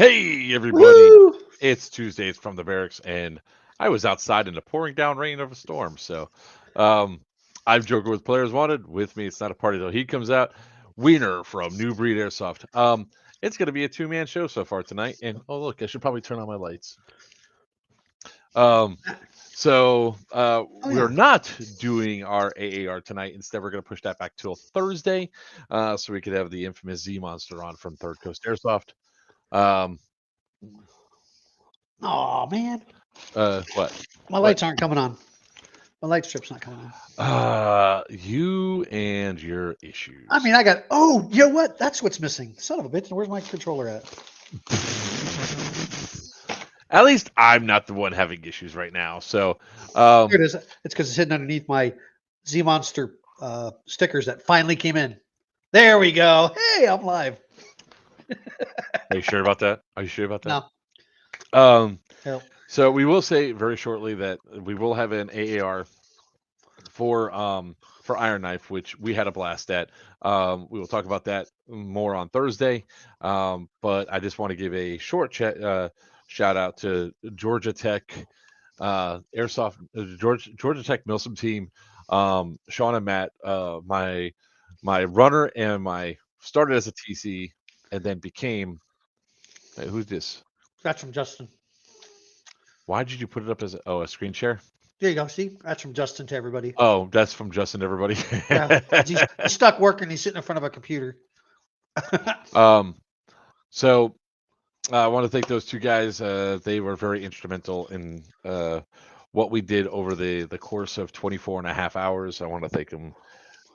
Hey, everybody. Woo! It's Tuesday. It's from the barracks, and I was outside in the pouring down rain of a storm. So um, I'm joking with Players Wanted. With me, it's not a party till he comes out. Wiener from New Breed Airsoft. It's going to be a two-man show so far tonight. And oh, look, I should probably turn on my lights. Um, we're yeah. not doing our AAR tonight. Instead, we're going to push that back till Thursday, so we could have the infamous Z Monster on from Third Coast Airsoft. Um, Oh man, what? my What? lights aren't coming on. My light strip's not coming on. You and your issues. I mean, I got. Oh, you know what? That's what's missing. Son of a bitch. Where's my controller at? At least I'm not the one having issues right now. So, Here it is. It's because it's hidden underneath my Z Monster stickers that finally came in. There we go. Hey, I'm live. are you sure about that? Are you sure about that? No. Um, so we will say very shortly that we will have an AAR for Iron Knife, which we had a blast at. We will talk about that more on Thursday. But I just want to give a short shout out to Georgia Tech Airsoft, Georgia Tech Milsom team, Sean and Matt, my runner and my started as a TC and then became. Who's this? That's from Justin. Why did you put it up as a screen share? There you go. See, that's from Justin to everybody. Oh, that's from Justin. Everybody. Yeah, he's stuck working. He's sitting in front of a computer. So I want to thank those two guys. They were very instrumental in what we did over the course of 24 and a half hours. I want to thank them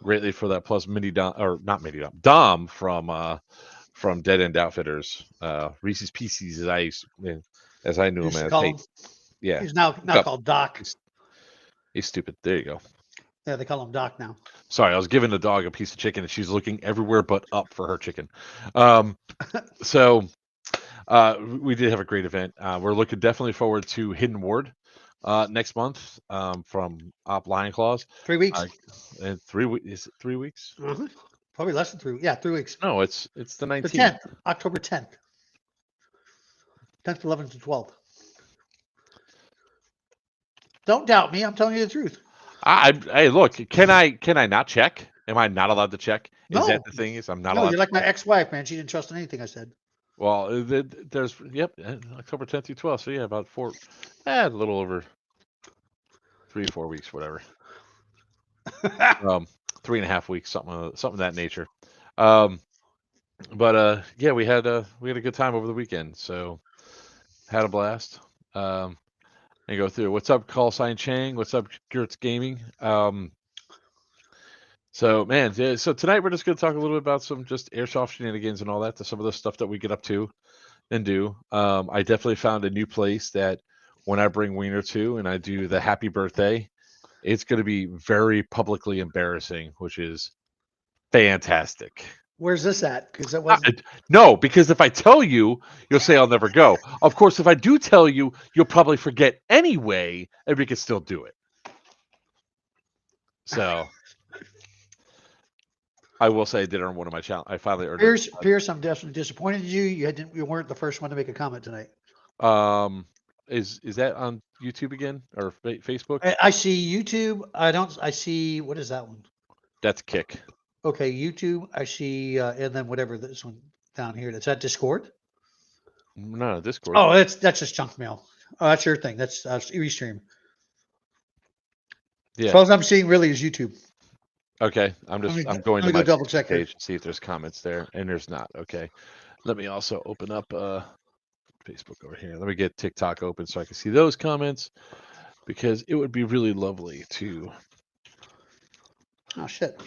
greatly for that. Plus, Mini Dom, or not Mini Dom from Dead End Outfitters, Reese's Pieces, as I knew him as. Hey, yeah, he's now called Doc. He's stupid. There you go. Yeah, they call him Doc now. Sorry, I was giving the dog a piece of chicken, and she's looking everywhere but up for her chicken. So we did have a great event. We're looking definitely forward to Hidden Ward next month from Op Lion Claws. 3 weeks. And 3 weeks. Is it 3 weeks? Probably less than 3. Yeah, 3 weeks. No, it's the 19th. The 10th, October 10th. 10th, 11th, and 12th. Don't doubt me. I'm telling you the truth. Hey, look. Can I not check? Am I not allowed to check? No. Is that the thing? Is I'm not No, allowed. you're like my ex-wife, man. She didn't trust in anything I said. Well, there's October 10th through 12th. So yeah, about a little over 3-4 weeks, whatever. 3.5 weeks, something of that nature. But yeah, we had a good time over the weekend. So had a blast. And go through. What's up, Call Sign Chang? What's up, Gertz Gaming? So man, yeah, so tonight we're just going to talk a little bit about some just airsoft shenanigans and all that, some of the stuff that we get up to and do. I definitely found a new place that when I bring Wiener to and I do the happy birthday, it's going to be very publicly embarrassing, which is fantastic. Where's this at? Because it wasn't. No, because if I tell you, you'll say I'll never go. Of course, if I do tell you, you'll probably forget anyway, and we can still do it. So I will say I did earn one of my challenge. I finally earned Pierce, I'm definitely disappointed in you. You weren't the first one to make a comment tonight. Is that on YouTube again or Facebook? I see YouTube. I see, what is that one? That's Kick. Okay, YouTube. I see, and then whatever this one down here. That's that Discord. No, Discord. Oh, that's just junk mail. Oh, that's your thing. That's Restream. Yeah. As far as I'm seeing, really is YouTube. Okay, I'm going to my double check page and see if there's comments there, and there's not. Okay, let me also open up Facebook over here. Let me get TikTok open so I can see those comments because it would be really lovely to. Oh shit.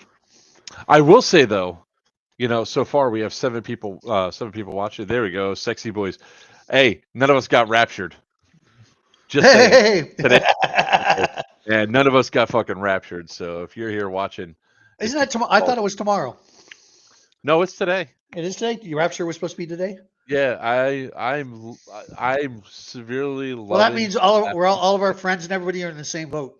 I will say though, so far we have 7 people watching. There we go, sexy boys. Hey, none of us got raptured. Just saying. Today. And none of us got fucking raptured. So if you're here watching, isn't that tomorrow? I thought it was tomorrow. No, it's today. It is today. Your rapture was supposed to be today. Yeah, I'm severely. Well, that means all of our friends and everybody are in the same boat.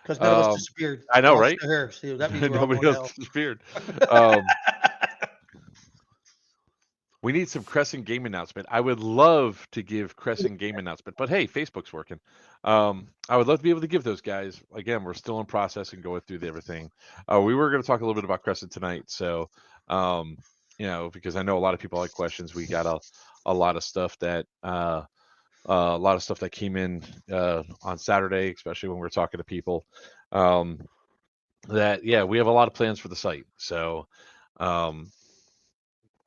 Because none of us disappeared. I know, right? Here. So that means nobody else disappeared. We need some Cresson game announcement. I would love to give Cresson game announcement, but hey, Facebook's working. I would love to be able to give those guys. Again, we're still in process and going through everything. We were going to talk a little bit about Cresson tonight, so because I know a lot of people like questions. We got a lot of stuff that came in on Saturday, especially when we were talking to people. We have a lot of plans for the site. So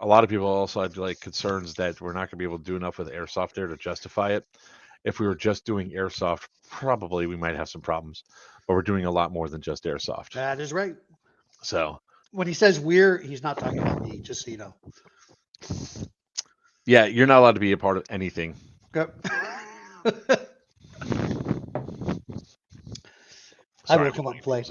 a lot of people also had like concerns that we're not going to be able to do enough with Airsoft there to justify it. If we were just doing Airsoft, probably we might have some problems, but we're doing a lot more than just Airsoft. That is right. So when he says we're, he's not talking about me, just so you know. Yeah, you're not allowed to be a part of anything. Yep. I will come up and play.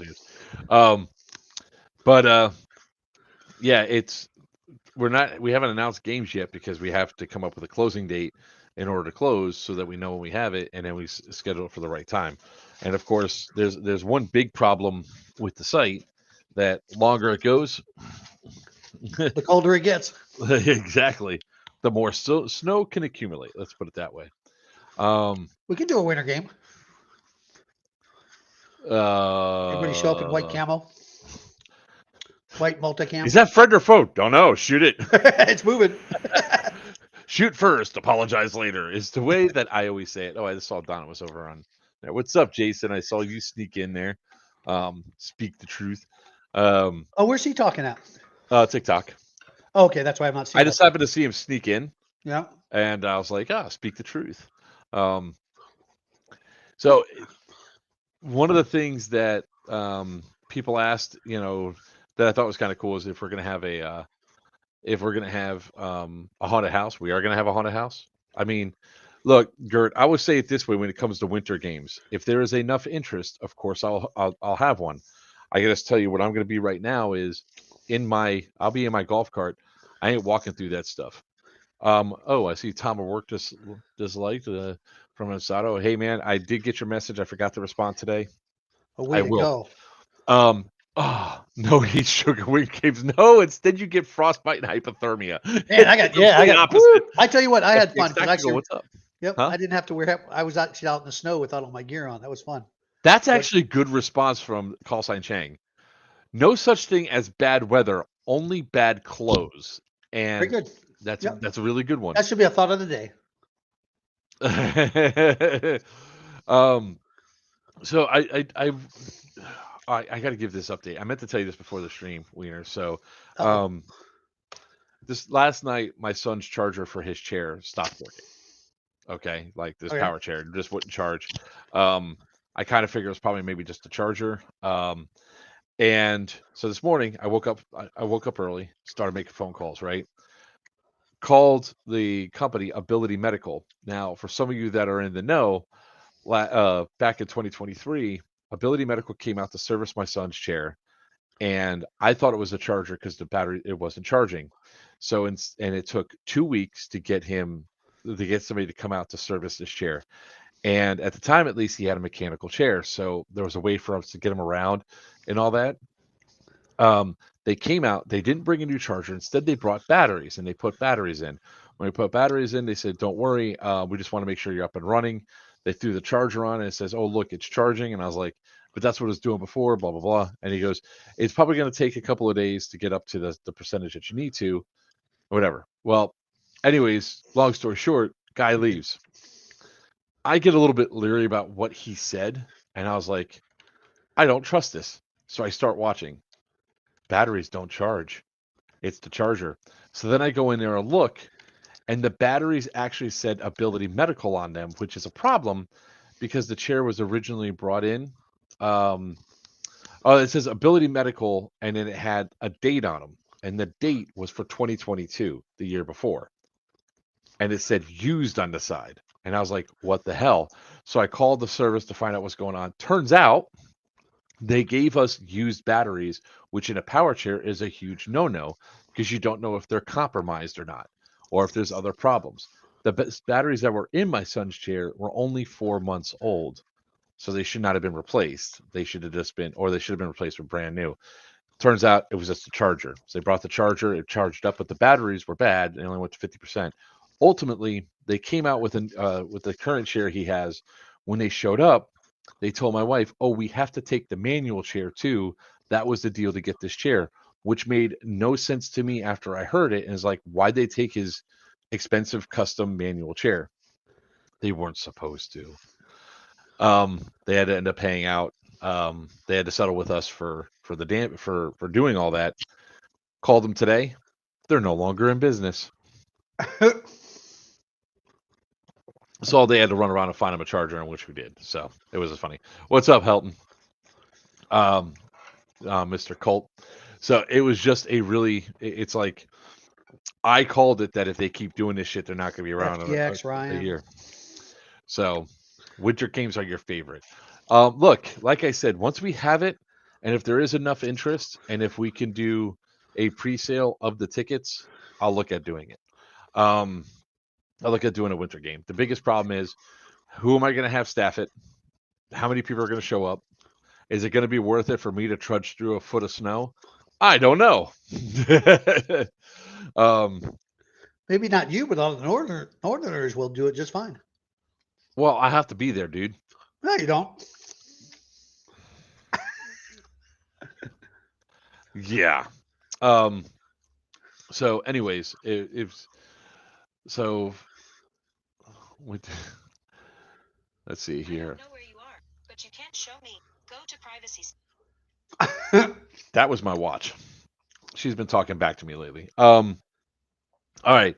We haven't announced games yet because we have to come up with a closing date in order to close so that we know when we have it and then we schedule it for the right time. And of course, there's one big problem with the site that longer it goes, the colder it gets. Exactly. The more snow can accumulate. Let's put it that way. We can do a winter game. Everybody show up in white camo. White multicam. Is that friend or foe? Don't know. Shoot it. It's moving. Shoot first, apologize later is the way that I always say it. Oh, I just saw Donna was over on there. What's up, Jason? I saw you sneak in there. Speak the truth. Where's he talking at? TikTok. Oh, okay, that's why I'm not seeing I just happened to see him sneak in. Yeah. And I was like, speak the truth. So one of the things that people asked, that I thought was kind of cool is if we're going to have a haunted house. We are going to have a haunted house. I mean, look, Gert, I would say it this way when it comes to winter games. If there is enough interest, of course, I'll have one. I got to tell you what I'm going to be right now is I'll be in my golf cart. I ain't walking through that stuff. I see Tom at work disliked from Ansato. Hey man, I did get your message. I forgot to respond today. Way to go. No heat sugar wing caves. No, instead you get frostbite and hypothermia. Man, I got opposite. I tell you what, I had fun. What's up? Yep, huh? I didn't have to wear. I was actually out in the snow without all my gear on. That was fun. That's actually good response from Call Sign Chang. No such thing as bad weather, only bad clothes. And very good. That's a really good one. That should be a thought of the day. So I got to give this update. I meant to tell you this before the stream, Wiener. So, this last night, my son's charger for his chair stopped working. Okay, like this power chair just wouldn't charge. I kind of figured it was probably maybe just a charger. And so this morning, I woke up early, started making phone calls. Right, called the company Ability Medical. Now, for some of you that are in the know, back in 2023. Ability Medical came out to service my son's chair, and I thought it was a charger because the battery it wasn't charging. So and it took 2 weeks to get somebody to come out to service this chair. And at the time, at least, he had a mechanical chair, so there was a way for us to get him around and all that. They came out. They didn't bring a new charger. Instead, they brought batteries, and they put batteries in. When we put batteries in, they said, "Don't worry. We just want to make sure you're up and running." They threw the charger on and it says, "Oh, look, it's charging." And I was like, "But that's what it was doing before, blah, blah, blah." And he goes, "It's probably going to take a couple of days to get up to the percentage that you need to, whatever." Well, anyways, long story short, guy leaves. I get a little bit leery about what he said. And I was like, I don't trust this. So I start watching. Batteries don't charge. It's the charger. So then I go in there and look. And the batteries actually said Ability Medical on them, which is a problem because the chair was originally brought in. It says Ability Medical, and then it had a date on them. And the date was for 2022, the year before. And it said used on the side. And I was like, what the hell? So I called the service to find out what's going on. Turns out they gave us used batteries, which in a power chair is a huge no-no because you don't know if they're compromised or not, or if there's other problems. The batteries that were in my son's chair were only 4 months old, so they should not have been replaced. They should have been replaced with brand new. Turns out it was just a charger. So they brought the charger, it charged up, but the batteries were bad. They only went to 50%. Ultimately, they came out with the current chair he has. When they showed up, they told my wife, "Oh, we have to take the manual chair too. That was the deal to get this chair," which made no sense to me after I heard it. And it's like, why'd they take his expensive custom manual chair? They weren't supposed to. They had to end up paying out. They had to settle with us for doing all that. Called them today. They're no longer in business. So they had to run around and find him a charger, in which we did. So it was funny. What's up, Helton? Mr. Colt. So it was just it's like, I called it that if they keep doing this shit, they're not going to be around FTX, a year. So winter games are your favorite. Look, like I said, once we have it, and if there is enough interest, and if we can do a pre-sale of the tickets, I'll look at doing it. I'll look at doing a winter game. The biggest problem is, who am I going to have staff it? How many people are going to show up? Is it going to be worth it for me to trudge through a foot of snow? I don't know. Maybe not you, but all the Northerners will do it just fine. Well, I have to be there, dude. No, you don't. Yeah. So, anyways, let's see here. I don't know where you are, but you can't show me. Go to privacy. That was my watch. She's been talking back to me lately. All right.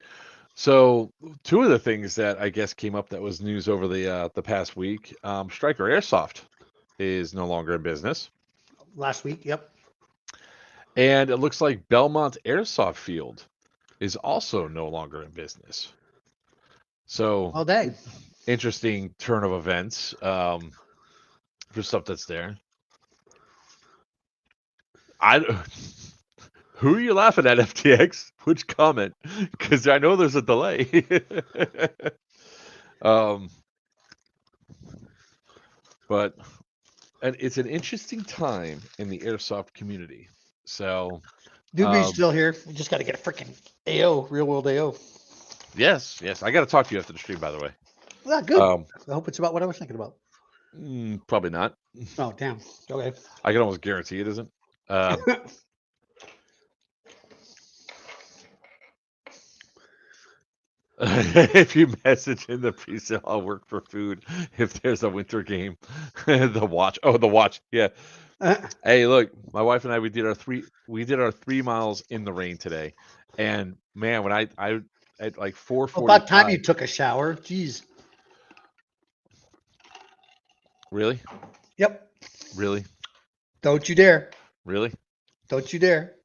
So, two of the things that I guess came up that was news over the past week, Striker Airsoft is no longer in business. Last week, yep. And it looks like Belmont Airsoft Field is also no longer in business. So, All day. Interesting turn of events for stuff that's there. Who are you laughing at, FTX? Which comment? Because I know there's a delay. But and it's an interesting time in the airsoft community. So Doobie's still here. We just got to get a freaking AO, real world AO. Yes. I got to talk to you after the stream, by the way. Well, good. I hope it's about what I was thinking about. Probably not. Oh, damn. Okay. I can almost guarantee it isn't. If you message in the pre-sale, I'll work for food. If there's a winter game, the watch. Oh, the watch. Yeah. Hey, look, my wife and I, we did our 3 miles in the rain today, and man, when I at like 4:45. About time you took a shower. Jeez. Really? Yep. Really? Don't you dare. Really? Don't you dare.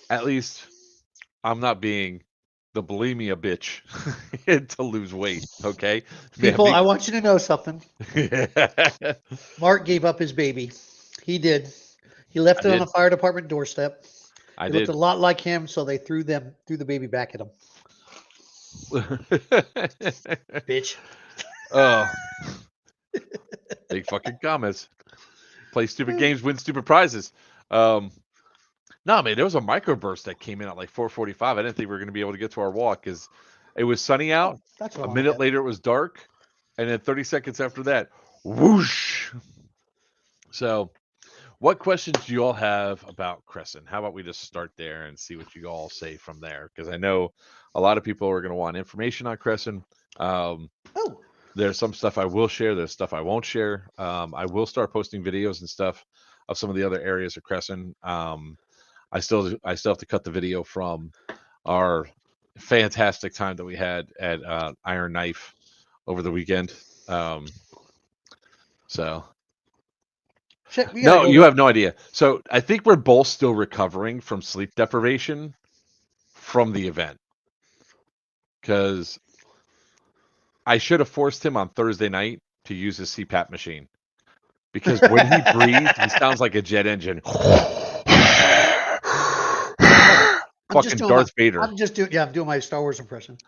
At least I'm not being the bulimia bitch to lose weight, okay? People, I want you to know something. Mark gave up his baby. He did. He left it on the fire department doorstep. It looked a lot like him, so they threw the baby back at him. Bitch. Oh. Big fucking comments. Play stupid games, win stupid prizes. No, man, there was a microburst that came in at like 4:45. I didn't think we were going to be able to get to our walk because it was sunny out. A minute later, it was dark, and then 30 seconds after that, whoosh. So, what questions do you all have about Cresson? How about we just start there and see what you all say from there? Because I know a lot of people are going to want information on Cresson. There's some stuff I will share. There's stuff I won't share. I will start posting videos and stuff of some of the other areas of Cresson. I still have to cut the video from our fantastic time that we had at Iron Knife over the weekend. So Shit, no, you have no idea. So I think we're both still recovering from sleep deprivation from the event, because I should have forced him on Thursday night to use his CPAP machine, because when he breathes, he sounds like a jet engine. Fucking Darth Vader. I'm doing my Star Wars impression.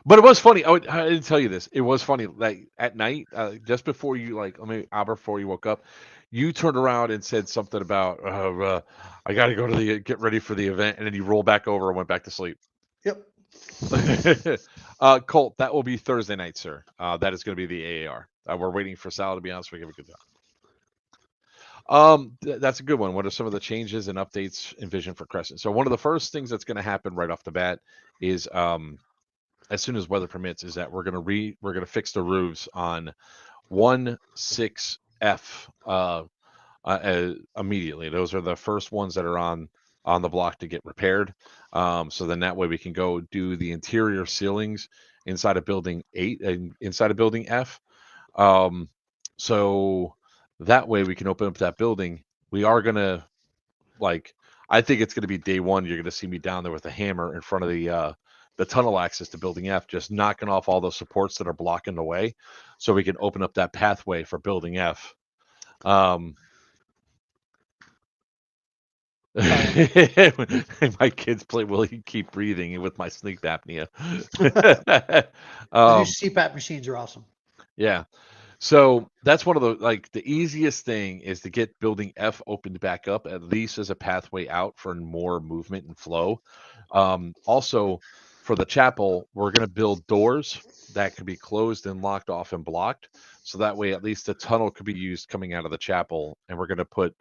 But it was funny. I didn't tell you this. It was funny. Like at night, just before you before you woke up, you turned around and said something about, "I got to go to get ready for the event," and then you rolled back over and went back to sleep. Yep. Colt, that will be Thursday night, sir. That is going to be the AAR. We're waiting for Sal to be honest. We give a good time. That's a good one. What are some of the changes and updates envisioned for Crescent? So one of the first things that's going to happen right off the bat is as soon as weather permits, is that we're gonna fix the roofs on 1-6F immediately. Those are the first ones that are on the block to get repaired. So then that way we can go do the interior ceilings inside of building 8 and inside of building F. So that way we can open up that building. We are gonna I think it's gonna be day one. You're gonna see me down there with a hammer in front of the tunnel access to building F, just knocking off all those supports that are blocking the way, so we can open up that pathway for building F. My kids play "Will You Keep Breathing" with my sleep apnea. The new CPAP machines are awesome. Yeah. So that's one of the easiest thing is to get building F opened back up, at least as a pathway out for more movement and flow. Also, for the chapel, we're going to build doors that can be closed and locked off and blocked. So that way, at least the tunnel could be used coming out of the chapel. And we're going to put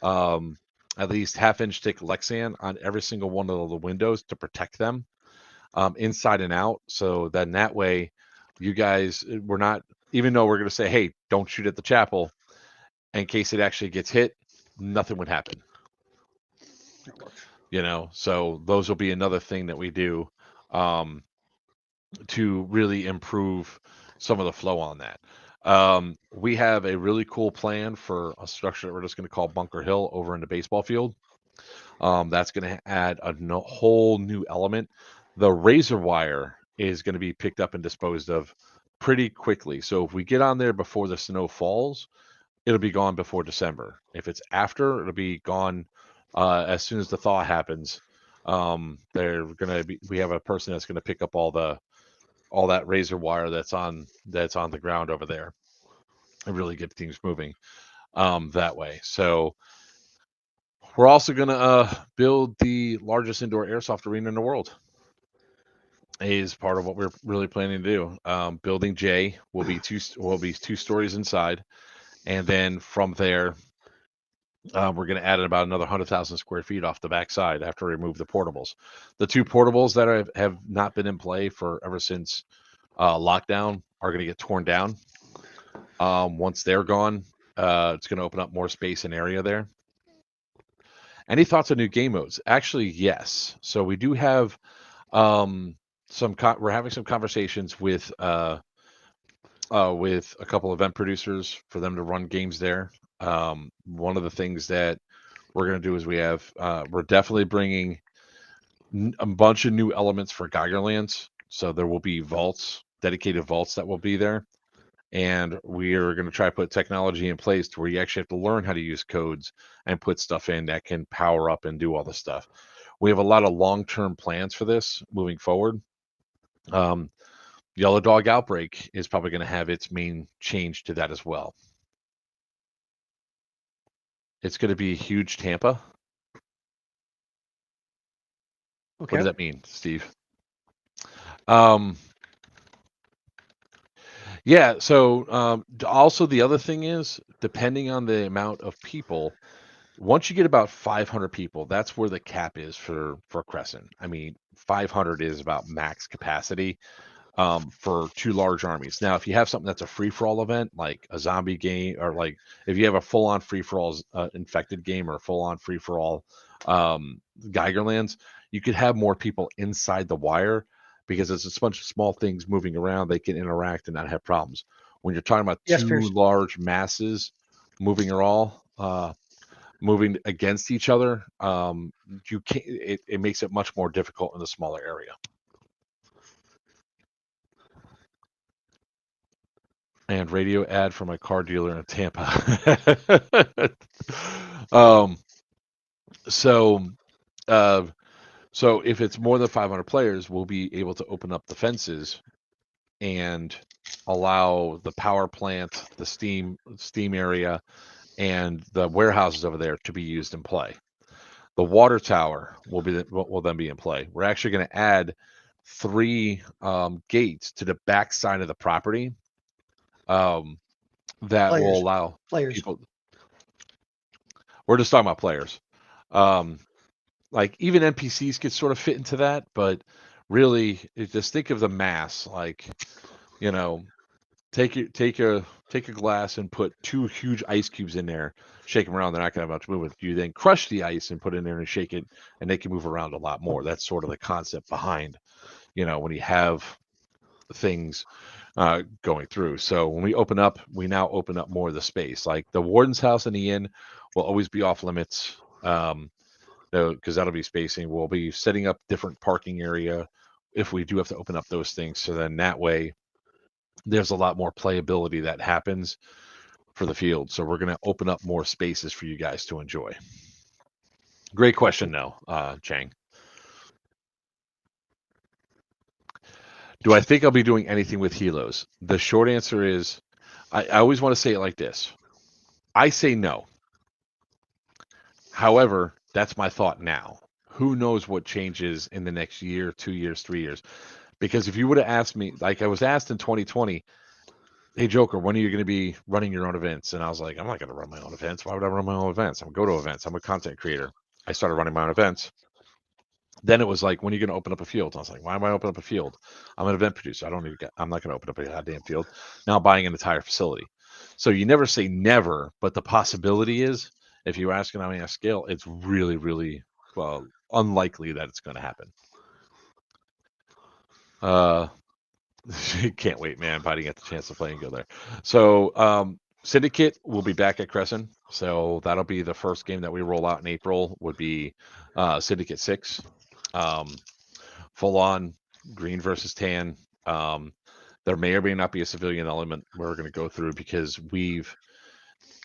at least half-inch thick Lexan on every single one of the windows to protect them inside and out. So then that way, you guys, we're not, even though we're going to say, hey, don't shoot at the chapel, in case it actually gets hit, nothing would happen. So those will be another thing that we do to really improve some of the flow on that. We have a really cool plan for a structure that we're just going to call Bunker Hill over in the baseball field. That's going to add a whole new element. The razor wire is going to be picked up and disposed of pretty quickly. So if we get on there before the snow falls, it'll be gone before December. If it's after, it'll be gone as soon as the thaw happens. We have a person that's going to pick up all that razor wire that's on the ground over there and really get things moving that way. So we're also going to build the largest indoor airsoft arena in the world. Is part of what we're really planning to do. Building J will be two stories inside, and then from there, we're going to add about another 100,000 square feet off the backside after we remove the portables. The 2 portables that have not been in play for ever since lockdown are going to get torn down. Once they're gone, it's going to open up more space and area there. Any thoughts on new game modes? Actually, yes. So we do have we're having some conversations with a couple event producers for them to run games there. One of the things that we're going to do is we're definitely bringing a bunch of new elements for Geigerlands. So there will be dedicated vaults that will be there. And we are going to try to put technology in place to where you actually have to learn how to use codes and put stuff in that can power up and do all this stuff. We have a lot of long-term plans for this moving forward. Yellow Dog Outbreak is probably going to have its main change to that as well. It's going to be huge Tampa. Okay. What does that mean, Steve? Yeah. So also the other thing is, depending on the amount of people, once you get about 500 people, that's where the cap is for Crescent. I mean, 500 is about max capacity for 2 large armies. Now, if you have something that's a free-for-all event, like a zombie game, or like if you have a full-on free-for-all infected game or a full-on free-for-all Geigerlands, you could have more people inside the wire because it's a bunch of small things moving around. They can interact and not have problems. When you're talking about 2 large masses moving against each other, you can't. It makes it much more difficult in a smaller area. And radio ad for my car dealer in Tampa. So So if it's more than 500 players, we'll be able to open up the fences and allow the power plant, the steam area, and the warehouses over there to be used in play. The water tower will then be in play. We're actually going to add 3 gates to the back side of the property that will allow people. We're just talking about players. Like even NPCs could sort of fit into that, but really, just think of the mass. Like, take a glass and put 2 huge ice cubes in there, shake them around. They're not going to have much movement. You then crush the ice and put it in there and shake it, and they can move around a lot more. That's sort of the concept behind, when you have things going through. So when we now open up more of the space. Like the warden's house and the inn will always be off limits. Because that'll be spacing. We'll be setting up different parking area if we do have to open up those things. So then that way, there's a lot more playability that happens for the field. So we're going to open up more spaces for you guys to enjoy. Great question, though, Chang. Do I think I'll be doing anything with helos? The short answer is, I always want to say it like this. I say no. However, that's my thought now. Who knows what changes in the next year, 2 years, 3 years? Because if you would have asked me, like I was asked in 2020, hey, Joker, when are you going to be running your own events? And I was like, I'm not going to run my own events. Why would I run my own events? I'm going to go to events. I'm a content creator. I started running my own events. Then it was like, when are you going to open up a field? I was like, why am I opening up a field? I'm an event producer. I'm not going to open up a goddamn field. Now I'm buying an entire facility. So you never say never, but the possibility is, if you're asking on a scale, it's really, really unlikely that it's going to happen. Can't wait, man. If I didn't get the chance to play and go there. So Syndicate will be back at Cresson. So that'll be the first game that we roll out in April, would be Syndicate 6. Full on green versus tan. There may or may not be a civilian element we're going to go through, because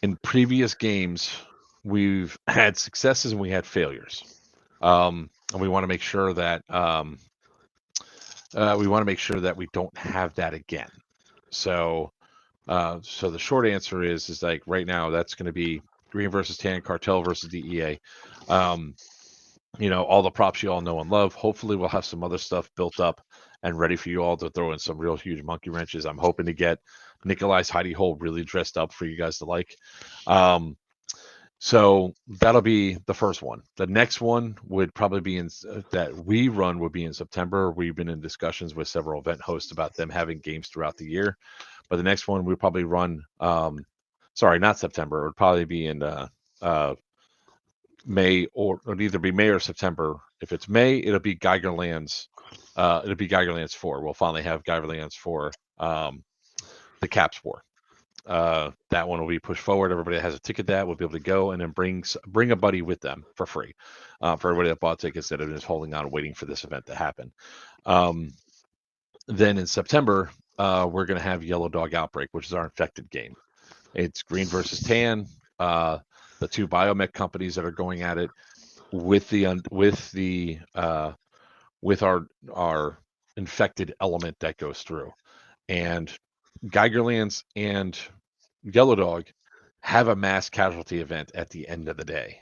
in previous games, we've had successes and we had failures. And we want to make sure that we don't have that again. So the short answer is like right now, that's going to be green versus tan, cartel versus DEA. All the props you all know and love. Hopefully we'll have some other stuff built up and ready for you all to throw in some real huge monkey wrenches. I'm hoping to get Nikolai's hidey hole really dressed up for you guys to like. So that'll be the first one. The next one would probably be would be in September. We've been in discussions with several event hosts about them having games throughout the year. But the next one we'll probably run, not September. It would probably be in May, or it'd either be May or September. If it's May, it'll be Geigerlands. It'll be Geigerlands 4. We'll finally have Geigerlands 4, the Caps War. That one will be pushed forward. Everybody that has a ticket that will be able to go, and then bring a buddy with them for free, for everybody that bought tickets that are just holding on, waiting for this event to happen. Then in September, we're going to have Yellow Dog Outbreak, which is our infected game. It's green versus tan. The 2 biomech companies that are going at it with our infected element that goes through. And Geigerlands and Yellow Dog have a mass casualty event at the end of the day,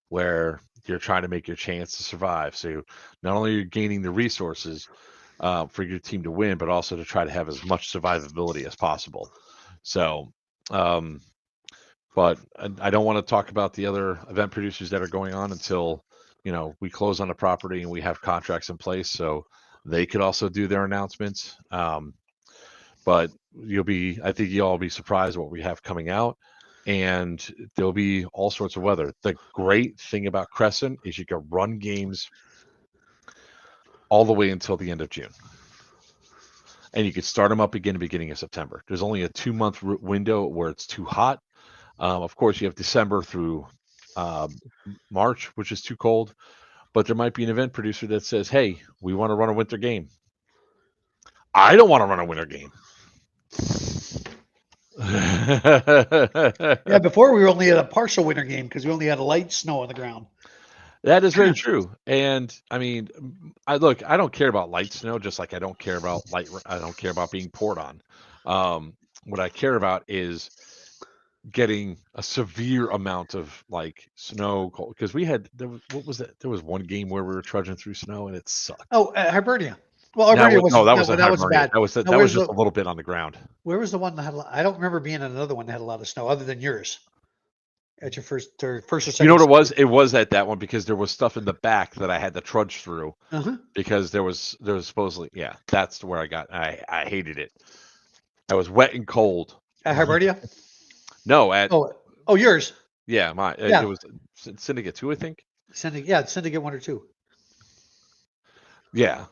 where you're trying to make your chance to survive. So not only are you gaining the resources for your team to win, but also to try to have as much survivability as possible. So, but I don't want to talk about the other event producers that are going on until we close on the property and we have contracts in place, so they could also do their announcements. But I think you'll all be surprised what we have coming out, and there'll be all sorts of weather. The great thing about Cresson is you can run games all the way until the end of June, and you could start them up again at the beginning of September. There's only a 2-month window where it's too hot. Of course, you have December through March, which is too cold. But there might be an event producer that says, hey, we want to run a winter game. I don't want to run a winter game. Yeah, before we only had a partial winter game because we only had a light snow on the ground. That is very true. And I mean, I don't care about light snow, just like I don't care about I don't care about being poured on. What I care about is getting a severe amount of like snow, because what was that? There was one game where we were trudging through snow and it sucked. Oh, Hibernia. Well, Hibernia wasn't. That was that was bad. That was just a little bit on the ground. Where was the one that had? I don't remember being in another one that had a lot of snow other than yours. At your first or second. You know what it was? It was at that one because there was stuff in the back that I had to trudge through because there was supposedly that's where I hated it. I was wet and cold. At Hibernia? No, at yours. Yeah, it was Syndicate 2, I think. Syndicate 1 or 2. Yeah.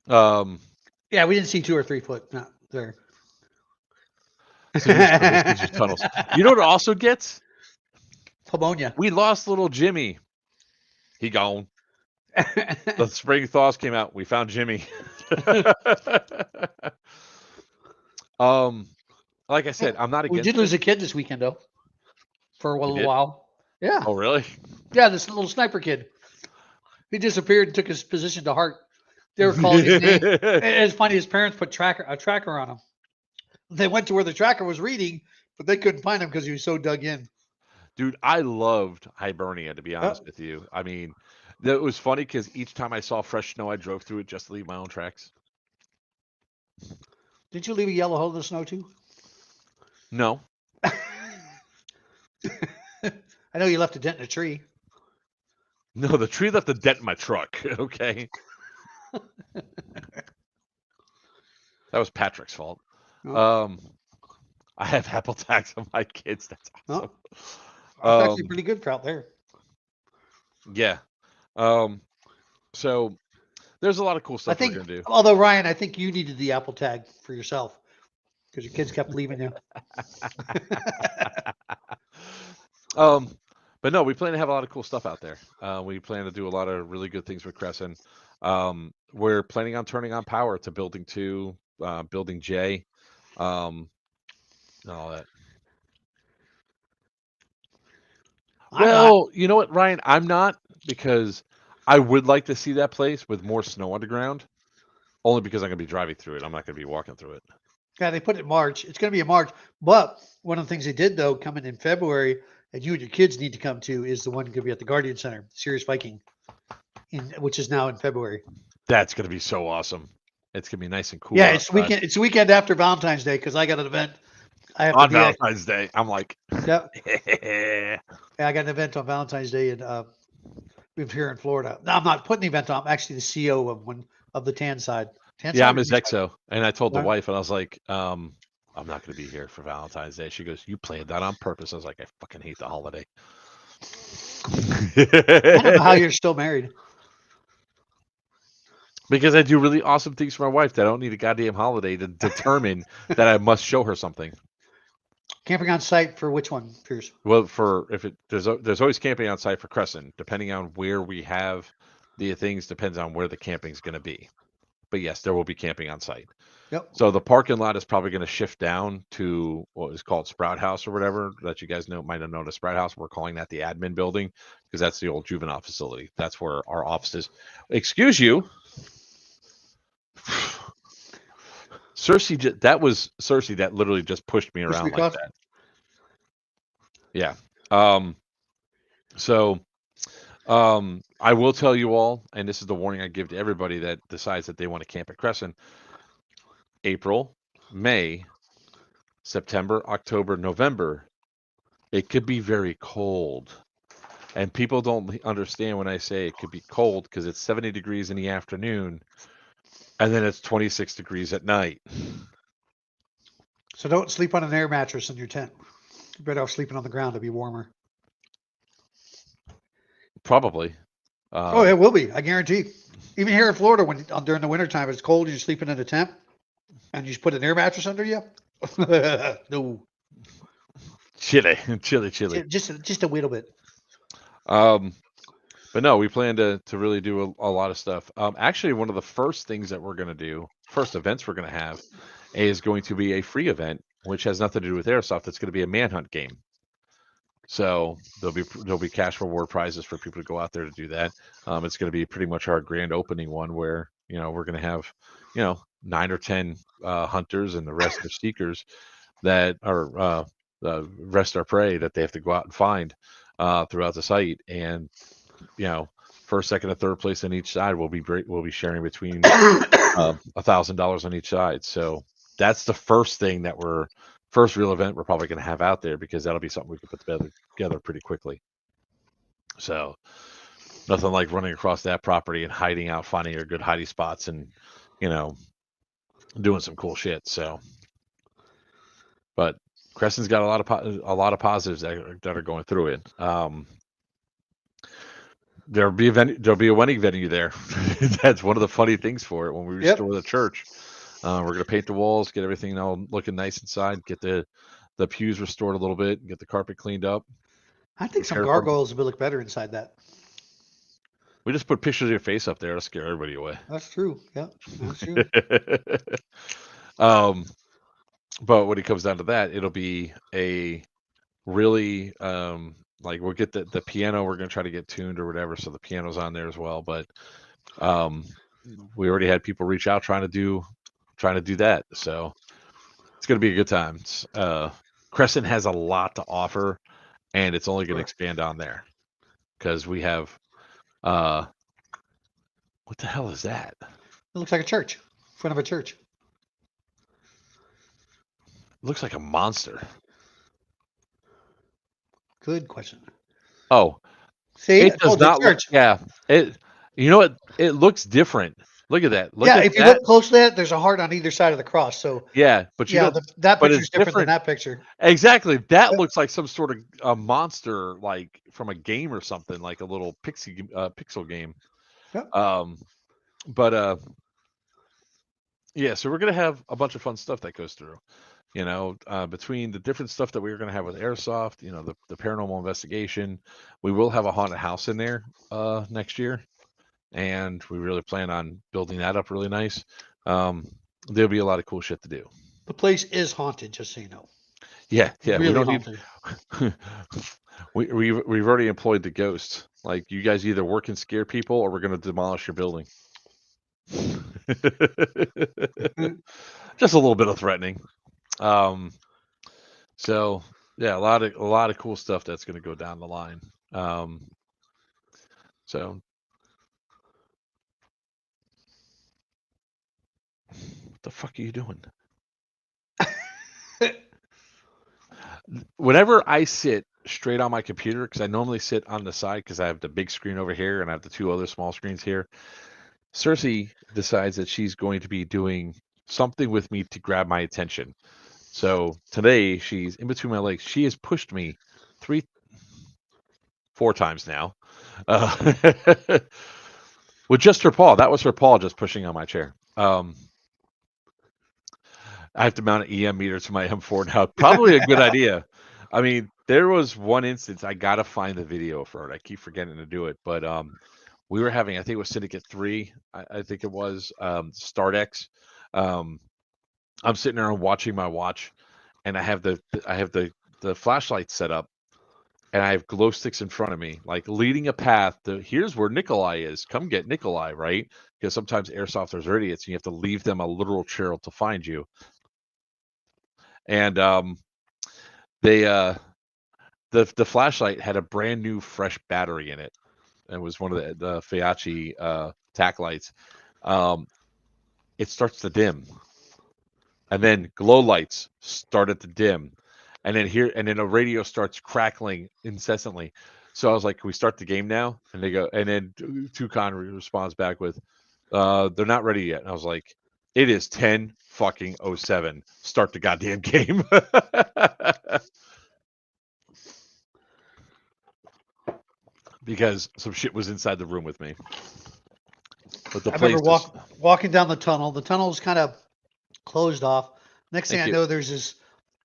Yeah, we didn't see 2 or 3 foot not there. So these tunnels. You know what it also gets? Pneumonia. We lost little Jimmy. He gone. The spring thaws came out. We found Jimmy. Like I said, I'm not against. We did lose a kid this weekend though. For a little while. Yeah. Oh really? Yeah, this little sniper kid. He disappeared and took his position to heart. They were calling his name. It's funny. His parents put a tracker on him. They went to where the tracker was reading, but they couldn't find him because he was so dug in. Dude, I loved Hibernia, to be honest with you. I mean, it was funny because each time I saw fresh snow, I drove through it just to leave my own tracks. Did you leave a yellow hole in the snow too? No. I know you left a dent in a tree. No, the tree left a dent in my truck. Okay. That was Patrick's fault. I have Apple tags on my kids. That's awesome. That's actually pretty good for out there. Yeah. So there's a lot of cool stuff we're gonna do. Although Ryan, I think you needed the Apple tag for yourself because your kids kept leaving you. But no, we plan to have a lot of cool stuff out there. We plan to do a lot of really good things with Cresson. We're planning on turning on power to Building 2, Building J, and all that. Well, you know what, Ryan? I'm not, because I would like to see that place with more snow underground, only because I'm going to be driving through it. I'm not going to be walking through it. Yeah, they put it in March. It's going to be in March. But one of the things they did, though, coming in February, and you and your kids need to come to, is the one going to be at the Guardian Center, Serious Viking, which is now in February. That's going to be so awesome. It's going to be nice and cool. Yeah, it's weekend. It's the weekend after Valentine's Day because I got an event. I have on Valentine's Day. I'm like, yeah, I got an event on Valentine's Day, and we're here in Florida. No, I'm not putting the event on. I'm actually the CEO of one of the tan side. I'm his exo, and I told the wife, and I was like, I'm not going to be here for Valentine's Day. She goes, "You planned that on purpose." I was like, I fucking hate the holiday. I don't know how you're still married. Because I do really awesome things for my wife that I don't need a goddamn holiday to determine that I must show her something. Camping on site for which one, Pierce? Well, there's always camping on site for Cresson, depending on where we have the things, depends on where the camping's going to be. But yes, there will be camping on site. Yep. So the parking lot is probably going to shift down to what is called Sprout House or whatever that you guys might have known as Sprout House. We're calling that the admin building because that's the old juvenile facility. That's where our office is. Excuse you. Cersei, that was Cersei that literally just pushed me around like that. Yeah. So I will tell you all, and this is the warning I give to everybody that decides that they want to camp at Cresson. April, May, September, October, November, it could be very cold. And people don't understand when I say it could be cold because it's 70 degrees in the afternoon and then it's 26 degrees at night. So don't sleep on an air mattress in your tent. You're better off sleeping on the ground to be warmer. Probably. It will be. I guarantee. Even here in Florida, when during the wintertime it's cold and you're sleeping in a tent and you just put an air mattress under you. No. Chilly. Just a little bit. But no, we plan to really do a lot of stuff. Actually, one of the first things that we're going to do, first events we're going to have, is going to be a free event, which has nothing to do with Airsoft. It's going to be a manhunt game. So there'll be cash reward prizes for people to go out there to do that. It's going to be pretty much our grand opening one where we're going to have 9 or 10 hunters and the rest are seekers that are rest are prey that they have to go out and find throughout the site, and first, second, and third place on each side will be sharing between $1,000 on each side. So that's the first thing first real event we're probably going to have out there, because that'll be something we can put together pretty quickly. So nothing like running across that property and hiding out, finding your good hiding spots, and doing some cool shit. So, but Cresson's got a lot of positives that are going through it. There'll be a wedding venue there. That's one of the funny things for it. When we restore the church, we're going to paint the walls, get everything all looking nice inside, get the pews restored a little bit, get the carpet cleaned up. I think some gargoyles will look better inside that. We just put pictures of your face up there to scare everybody away. That's true. Yeah, that's true. But when it comes down to that, it'll be a really like we'll get the piano. We're going to try to get tuned or whatever, so the piano's on there as well. But we already had people reach out trying to do that, so it's going to be a good time. Cresson has a lot to offer, and it's only going to expand on there because we have what the hell is that? It looks like a church, in front of a church. It looks like a monster. Good question. Oh, see, it does not look. Yeah, it. You know what? It looks different. Look at that. Look at if you look close to that, there's a heart on either side of the cross. So but that picture's different than that picture. Exactly. That looks like some sort of a monster, like from a game or something, like a little pixel game. Yep. Yeah. So we're gonna have a bunch of fun stuff that goes through. Between the different stuff that we're gonna have with Airsoft, the paranormal investigation, we will have a haunted house in there next year. And we really plan on building that up really nice. There'll be a lot of cool shit to do. The place is haunted, just so you know. Yeah. Really, we don't haunted. We've already employed the ghost. Like, you guys either work and scare people, or we're going to demolish your building. Just a little bit of threatening. So yeah, a lot of cool stuff that's going to go down the line. So. What the fuck are you doing? Whenever I sit straight on my computer, because I normally sit on the side because I have the big screen over here and I have the two other small screens here, Cersei decides that she's going to be doing something with me to grab my attention. So today she's in between my legs. She has pushed me 4 times now. With just her paw. That was her paw just pushing on my chair. I have to mount an EM meter to my M4 now. Probably a good idea. I mean, there was one instance, I got to find the video for it. I keep forgetting to do it. But we were having, I think it was Syndicate 3. I think it was Stardex. I'm sitting there and watching my watch, and I have the flashlight set up, and I have glow sticks in front of me, like leading a path to, here's where Nikolai is. Come get Nikolai, right? Because sometimes airsofters are idiots, and you have to leave them a literal trail to find you. And the flashlight had a brand new fresh battery in it. It was one of the Fiachi tack lights. It starts to dim, and then glow lights started to dim, and then a radio starts crackling incessantly. So I was like, "Can we start the game now?" And they go, and then Toucan responds back with, "They're not ready yet." And I was like, "It is 10:07. Start the goddamn game." Because some shit was inside the room with me. But the I remember walking down the tunnel. The tunnel was kind of closed off. Next thing I know, there's this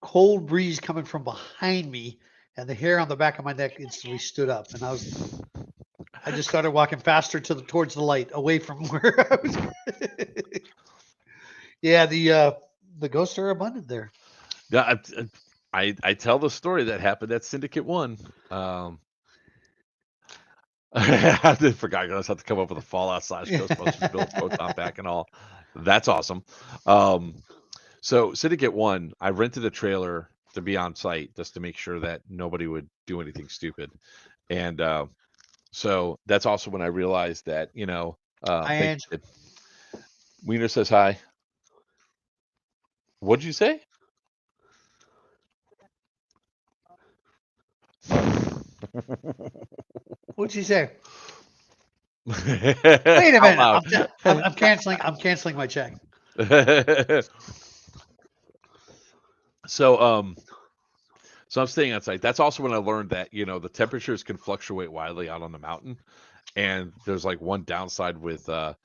cold breeze coming from behind me, and the hair on the back of my neck instantly stood up. And I just started walking faster towards the light, away from where I was. Yeah, the ghosts are abundant there. Yeah, I tell the story that happened at Syndicate 1. I forgot. I just have to come up with a Fallout / Ghostbusters build photon pack and all. That's awesome. So Syndicate 1, I rented a trailer to be on site just to make sure that nobody would do anything stupid. And so that's also when I realized that, Hi, thank Ange. you. Wiener says hi. What'd you say? What'd you say? Wait Wait a minute. I'm canceling. I'm canceling my check. So I'm staying on site. That's also when I learned that, the temperatures can fluctuate wildly out on the mountain. And there's like one downside with the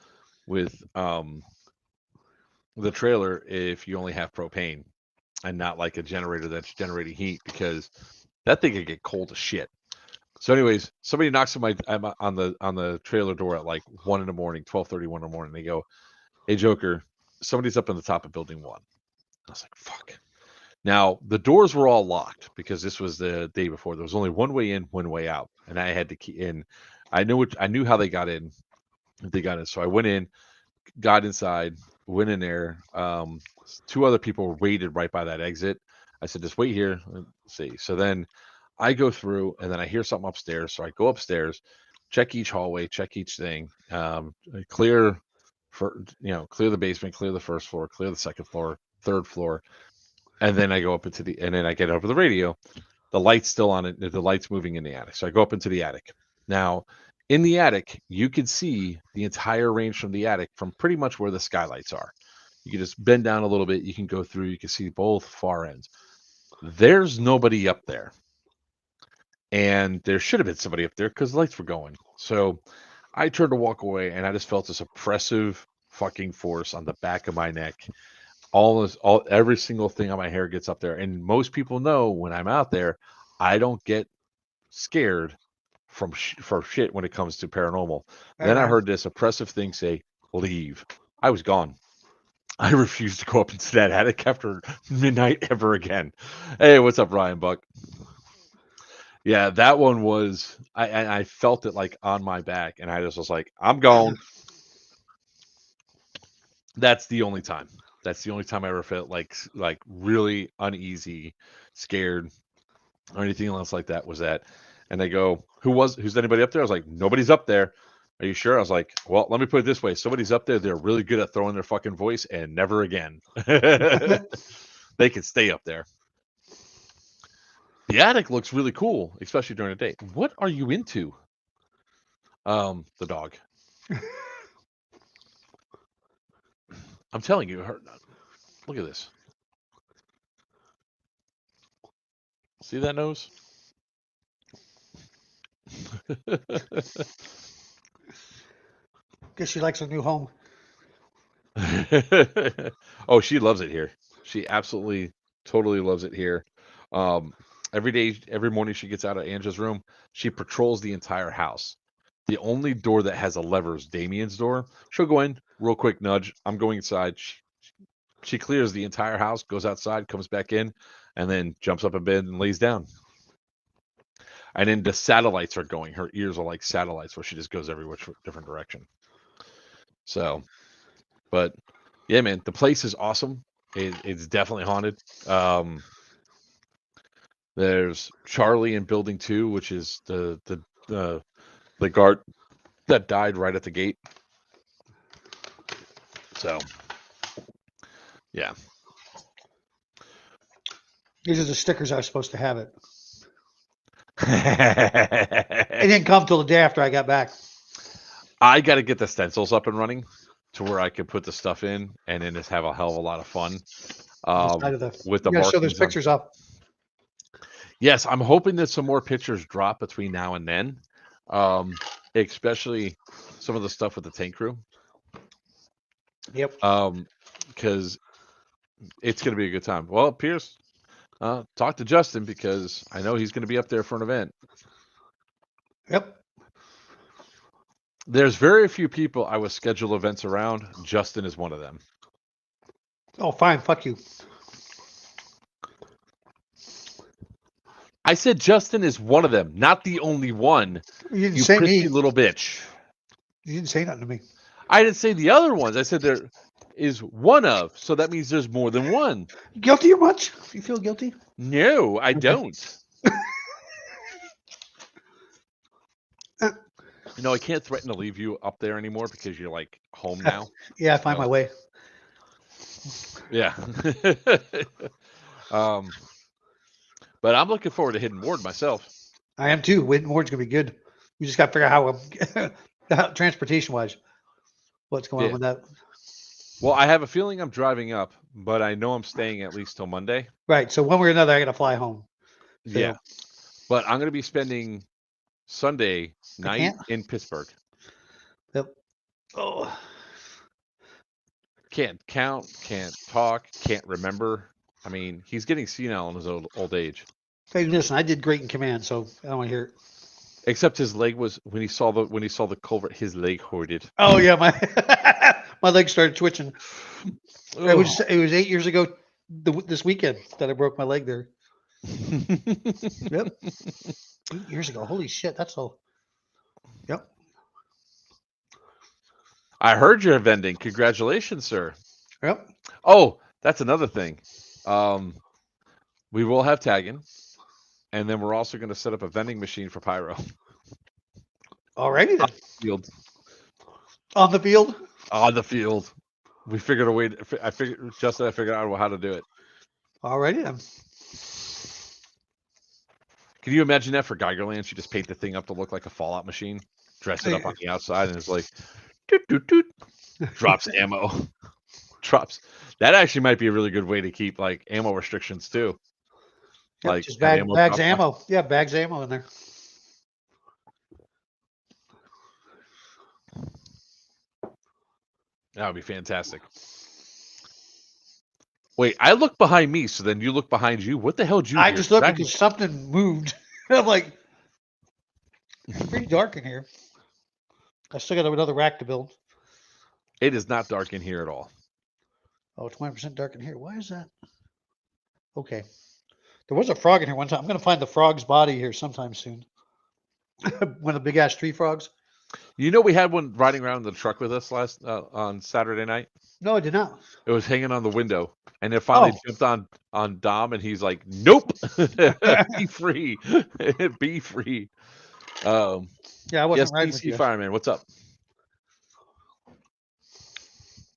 trailer if you only have propane and not like a generator that's generating heat, because that thing can get cold as shit. So anyways, somebody knocks on the trailer door at like 1 in the morning, 12:30, 1 in the morning. They go, "Hey Joker, somebody's up on the top of building 1." I was like, "Fuck." Now, the doors were all locked because this was the day before. There was only one way in, one way out, and I had to key in. I knew how they got in. They got in, so I went in, got inside, went in there. 2 other people waited right by that exit. I said, "Just wait here." Let's see. So then I go through, and then I hear something upstairs. So I go upstairs, check each hallway, check each thing, clear clear the basement, clear the first floor, clear the second floor, third floor. And then I go up and then I get over the radio. The light's still on it. The light's moving in the attic. So I go up into the attic. Now, in the attic, you can see the entire range from the attic from pretty much where the skylights are. You can just bend down a little bit. You can go through. You can see both far ends. There's nobody up there. And there should have been somebody up there because the lights were going. So I turned to walk away, and I just felt this oppressive fucking force on the back of my neck. Every single thing on my hair gets up there. And most people know when I'm out there, I don't get scared for shit when it comes to paranormal. Then I heard this oppressive thing say, "Leave." I was gone. I refused to go up into that attic after midnight ever again. Hey, what's up, Ryan Buck? Yeah, that one was I felt it like on my back, and I just was like, "I'm gone." That's the only time. That's the only time I ever felt like really uneasy, scared, or anything else like that was that. And they go, who's anybody up there? I was like, "Nobody's up there." "Are you sure?" I was like, "Well, let me put it this way. Somebody's up there. They're really good at throwing their fucking voice, and never again." They can stay up there. The attic looks really cool, especially during the day. What are you into? The dog. I'm telling you, look at this. See that nose? Guess she likes her new home. Oh, she loves it here. She absolutely, totally loves it here. Every day, every morning she gets out of Angela's room, she patrols the entire house. The only door that has a lever is Damien's door. She'll go in, real quick nudge. I'm going inside. She clears the entire house, goes outside, comes back in, and then jumps up in bed and lays down. And then the satellites are going. Her ears are like satellites where she just goes every which different direction. So, but yeah, man, the place is awesome. It's definitely haunted. There's Charlie in Building 2, which is the guard that died right at the gate. So, yeah. These are the stickers I was supposed to have it. It didn't come till the day after I got back. I got to get the stencils up and running to where I can put the stuff in and then just have a hell of a lot of fun. With the show those pictures up. Yes, I'm hoping that some more pictures drop between now and then, especially some of the stuff with the tank crew. Yep. Because it's going to be a good time. Well, Pierce, talk to Justin because I know he's going to be up there for an event. Yep. There's very few people I would schedule events around. Justin is one of them. Oh, fine. Fuck you. I said Justin is one of them, not the only one. You didn't You say prissy me. little bitch. You didn't say nothing to me. I didn't say the other ones. I said there is one of, so that means there's more than one. Guilty or much? You feel guilty? No, I don't. You know, I can't threaten to leave you up there anymore because you're like home now. Yeah, I find my way. Yeah. But I'm looking forward to Hidden Ward myself. I am too. Hidden Ward's gonna be good. We just got to figure out how transportation wise, what's going on with that. Well, I have a feeling I'm driving up, but I know I'm staying at least till Monday. Right. So one way or another, I got to fly home. So, Yeah. But I'm going to be spending Sunday night in Pittsburgh. Yep. Oh. Can't count, can't talk, can't remember. I mean, he's getting senile in his old age. Hey, listen, I did great in command, so I don't want to hear it. Except his leg was when he saw the culvert, his leg hoarded. Oh yeah, my my leg started twitching. It was 8 years ago this weekend that I broke my leg there. Yep. 8 years ago. Holy shit, that's all. Yep. I heard you're vending. Congratulations, sir. Yep. Oh, that's another thing. We will have tagging, and then we're also going to set up a vending machine for pyro. Alrighty then. Field. On the field. On the field. We figured a way. I figured out how to do it. Alrighty then. Can you imagine that for Geigerland? You just paint the thing up to look like a Fallout machine, dress it up on the outside, and it's like, doot, doot, doot, drops ammo. Drops. That actually might be a really good way to keep like ammo restrictions too. Yep, like just bags of ammo. Yeah, bags of ammo in there. That would be fantastic. Wait, I look behind me, so then you look behind you. What the hell did you I hear? just looked because something moved. I'm like, it's pretty dark in here. I still got another rack to build. It is not dark in here at all. Oh, 20% dark in here. Why is that? Okay. There was a frog in here one time. I'm going to find the frog's body here sometime soon. One of the big ass tree frogs. You know, we had one riding around in the truck with us last on Saturday night. No, I did not. It was hanging on the window, and it finally jumped on Dom, and he's like, "Nope, be free, be free." Yeah, I wasn't riding DC with you. Fireman, what's up?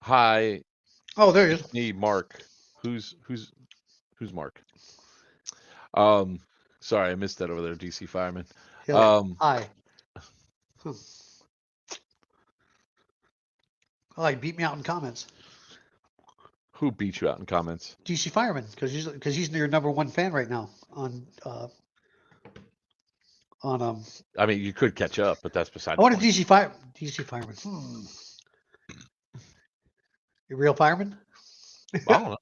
Hi. Oh, there he is. Me, Mark. Who's Mark? Sorry, I missed that over there, DC Fireman. Hi. Oh, he beat me out in comments. Who beat you out in comments? DC Fireman, because he's your number one fan right now on. I mean, you could catch up, but that's beside. I want a DC Fireman. You real fireman? I don't know.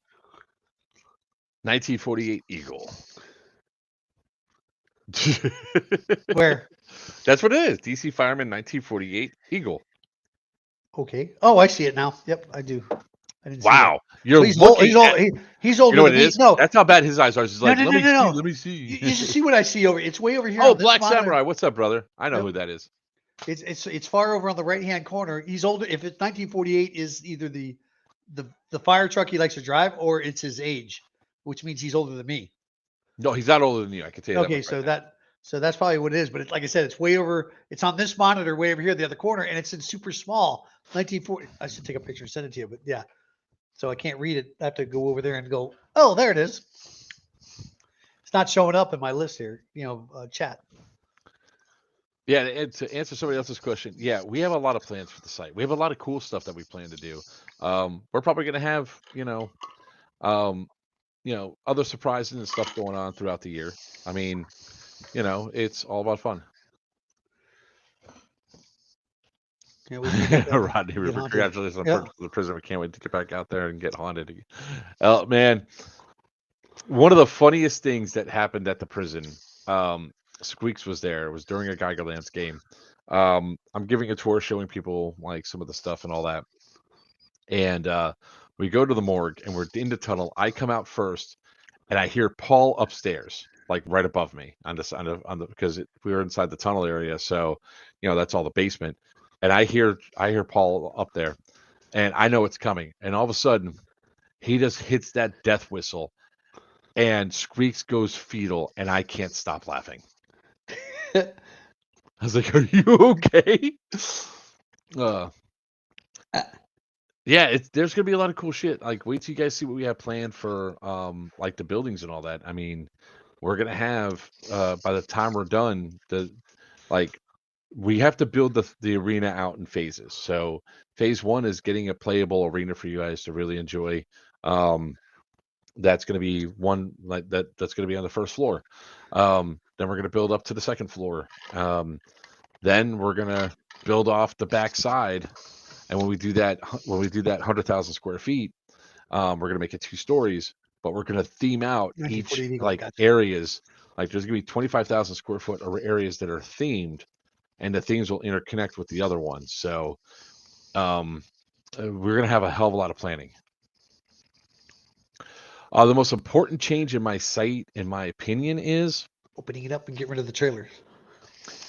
1948 Eagle. Where? That's what it is. DC Fireman 1948 Eagle. Okay. Oh, I see it now. Yep, I do. I didn't wow. See he's old. He's older you know than me. No, that's how bad his eyes are. He's like, no. Let me see. You should see what I see over. It's way over here. Oh, Black Samurai. What's up, brother? I know who that is. It's far over on the right hand corner. He's older. If it's 1948, is either the fire truck he likes to drive, or it's his age, which means he's older than me. No, he's not older than you. I can tell you. Okay, so that's probably what it is. But like I said, it's way over. It's on this monitor, way over here, the other corner, and it's in super small. 1940. I should take a picture and send it to you, but yeah. So I can't read it. I have to go over there and go. Oh, there it is. It's not showing up in my list here. Chat. Yeah, and to answer somebody else's question, yeah, we have a lot of plans for the site. We have a lot of cool stuff that we plan to do. We're probably going to have, other surprises and stuff going on throughout the year. I mean, it's all about fun. Rodney River, congratulations on the prison. We can't wait to get back out there and get haunted again. Oh man, one of the funniest things that happened at the prison. Squeaks was there. It was during a Geigerlands game. I'm giving a tour, showing people like some of the stuff and all that. And we go to the morgue and we're in the tunnel. I come out first, and I hear Paul upstairs. like right above me on the because we were inside the tunnel area, so that's all the basement. And I hear Paul up there, and I know it's coming. And all of a sudden, he just hits that death whistle, and Screeks goes fetal, and I can't stop laughing. I was like, "Are you okay?" Yeah, there's gonna be a lot of cool shit. Like, wait till you guys see what we have planned for like the buildings and all that. I mean, we're gonna have by the time we're done, we have to build the arena out in phases. So phase 1 is getting a playable arena for you guys to really enjoy. That's gonna be one like that's gonna be on the first floor. Then we're gonna build up to the second floor. Then we're gonna build off the back side. And when we do that 100,000 square feet, we're gonna make it 2 stories, but we're gonna theme out each 1940 Eagle, like gotcha. areas. Like there's gonna be 25,000 square foot areas that are themed, and the themes will interconnect with the other ones. So we're gonna have a hell of a lot of planning. The most important change in my site, in my opinion, is opening it up and get rid of the trailers.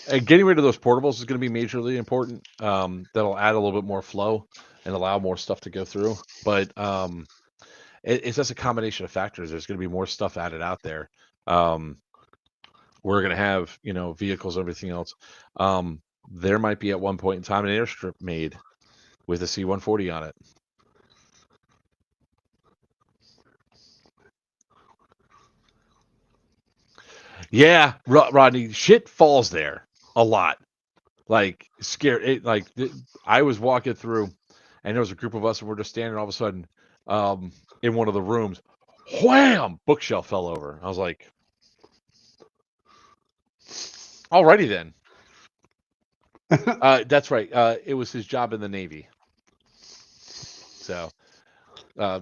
Getting rid of those portables is going to be majorly important. That'll add a little bit more flow and allow more stuff to go through. But it's just a combination of factors. There's going to be more stuff added out there. We're going to have, vehicles, everything else. There might be at one point in time an airstrip made with a C-140 on it. Yeah, Rodney, shit falls there a lot. Like scared. I was walking through, and there was a group of us, and we're just standing. All of a sudden, in one of the rooms, wham! Bookshelf fell over. I was like, "Alrighty then." That's right. It was his job in the Navy. So,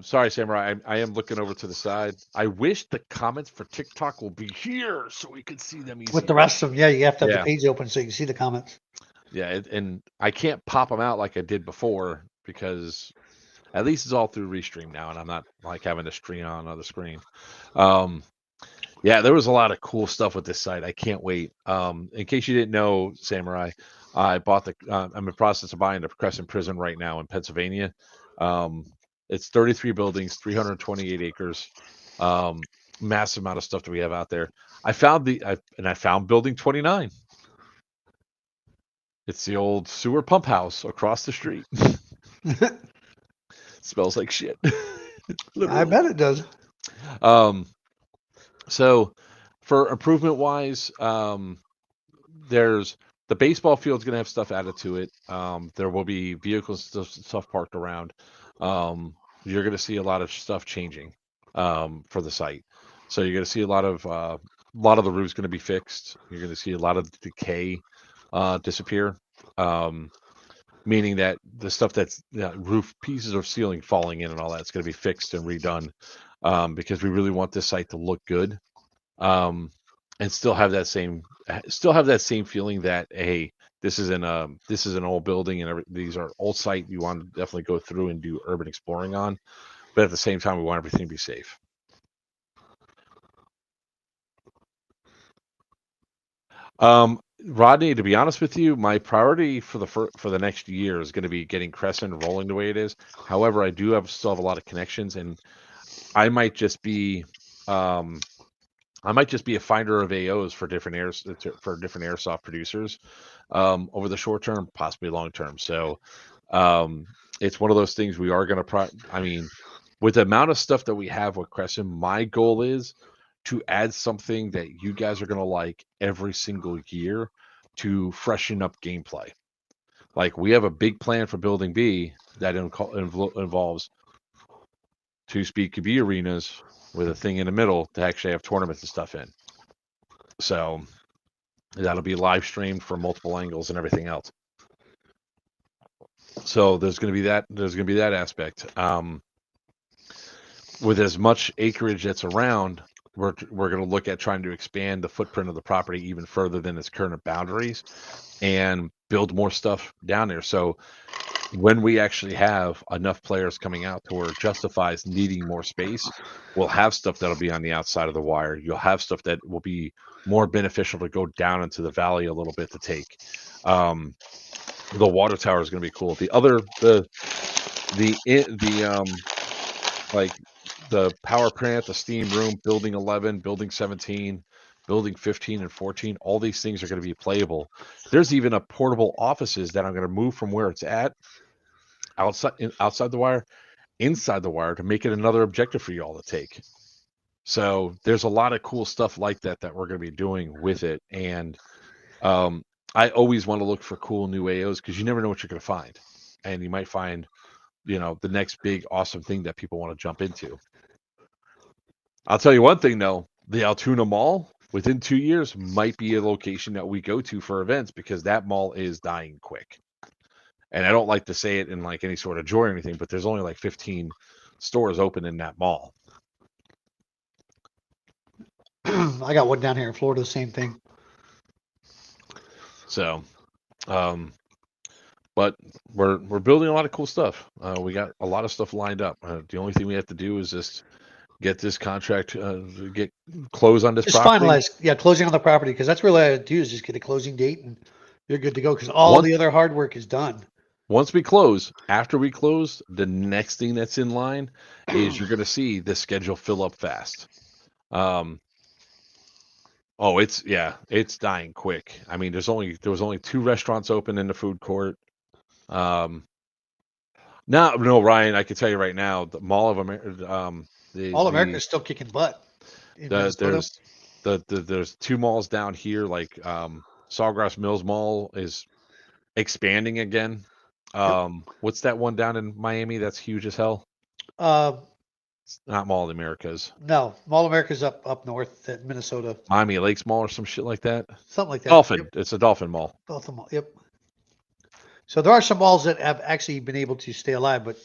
sorry, Samurai. I am looking over to the side. I wish the comments for TikTok will be here so we could see them easy. With the rest of them, yeah, you have to have the page open so you can see the comments. Yeah, and I can't pop them out like I did before because at least it's all through Restream now, and I'm not like having to stream on another screen. Yeah, there was a lot of cool stuff with this site. I can't wait. In case you didn't know, Samurai, I bought I'm in the process of buying the Cresson Prison right now in Pennsylvania. It's 33 buildings, 328 acres, massive amount of stuff that we have out there. I found building 29. It's the old sewer pump house across the street. Smells like shit. I bet it does. So for improvement wise, there's the baseball field's going to have stuff added to it. There will be vehicles, stuff parked around. You're going to see a lot of stuff changing for the site. So you're going to see a lot of the roof's going to be fixed. You're going to see a lot of the decay disappear. Meaning that the stuff that's roof pieces of ceiling falling in and all that's going to be fixed and redone because we really want this site to look good and still have that same feeling that hey, this is an old building and these are old site you want to definitely go through and do urban exploring on, but at the same time we want everything to be safe. Rodney, to be honest with you, my priority for the next year is going to be getting Cresson rolling the way it is. However, I do still have a lot of connections, and I might just be a finder of AOs for different airsoft producers over the short term, possibly long term. So it's one of those things we are going to. With the amount of stuff that we have with Cresson, my goal is to add something that you guys are going to like every single year to freshen up gameplay. Like we have a big plan for building B that involves 2 speed QB arenas with a thing in the middle to actually have tournaments and stuff in. So that'll be live streamed from multiple angles and everything else. So there's going to be that aspect. With as much acreage that's around, we're going to look at trying to expand the footprint of the property even further than its current boundaries and build more stuff down there. So when we actually have enough players coming out to where it justifies needing more space, we'll have stuff that'll be on the outside of the wire. You'll have stuff that will be more beneficial to go down into the valley a little bit to take. The water tower is going to be cool. Like the power plant, the steam room, building 11, building 17, building 15 and 14, all these things are going to be playable. There's even a portable offices that I'm going to move from where it's at outside the wire, inside the wire, to make it another objective for you all to take. So there's a lot of cool stuff like that we're going to be doing with it. And I always want to look for cool new AOs because you never know what you're going to find. And you might find, the next big awesome thing that people want to jump into. I'll tell you one thing though, the Altoona Mall within 2 years might be a location that we go to for events because that mall is dying quick. And I don't like to say it in like any sort of joy or anything, but there's only like 15 stores open in that mall. I got one down here in Florida, the same thing. So, but we're building a lot of cool stuff. We got a lot of stuff lined up. The only thing we have to do is just get this contract, get close on this Just property. finalize, closing on the property, because that's really all I have to do is just get a closing date and you're good to go because all the other hard work is done. After we close, the next thing that's in line is you're going to see the schedule fill up fast. It's dying quick. I mean, there was only 2 restaurants open in the food court. No, Ryan, I can tell you right now, the Mall of America, All America is still kicking butt. There's 2 malls down here, like Sawgrass Mills Mall is expanding again. What's that one down in Miami that's huge as hell? It's not Mall of the Americas. No, Mall of America's up north at Minnesota. Miami Lakes Mall or some shit like that. Something like that. Dolphin. Yep. It's a Dolphin Mall. Dolphin Mall. Yep. So there are some malls that have actually been able to stay alive, but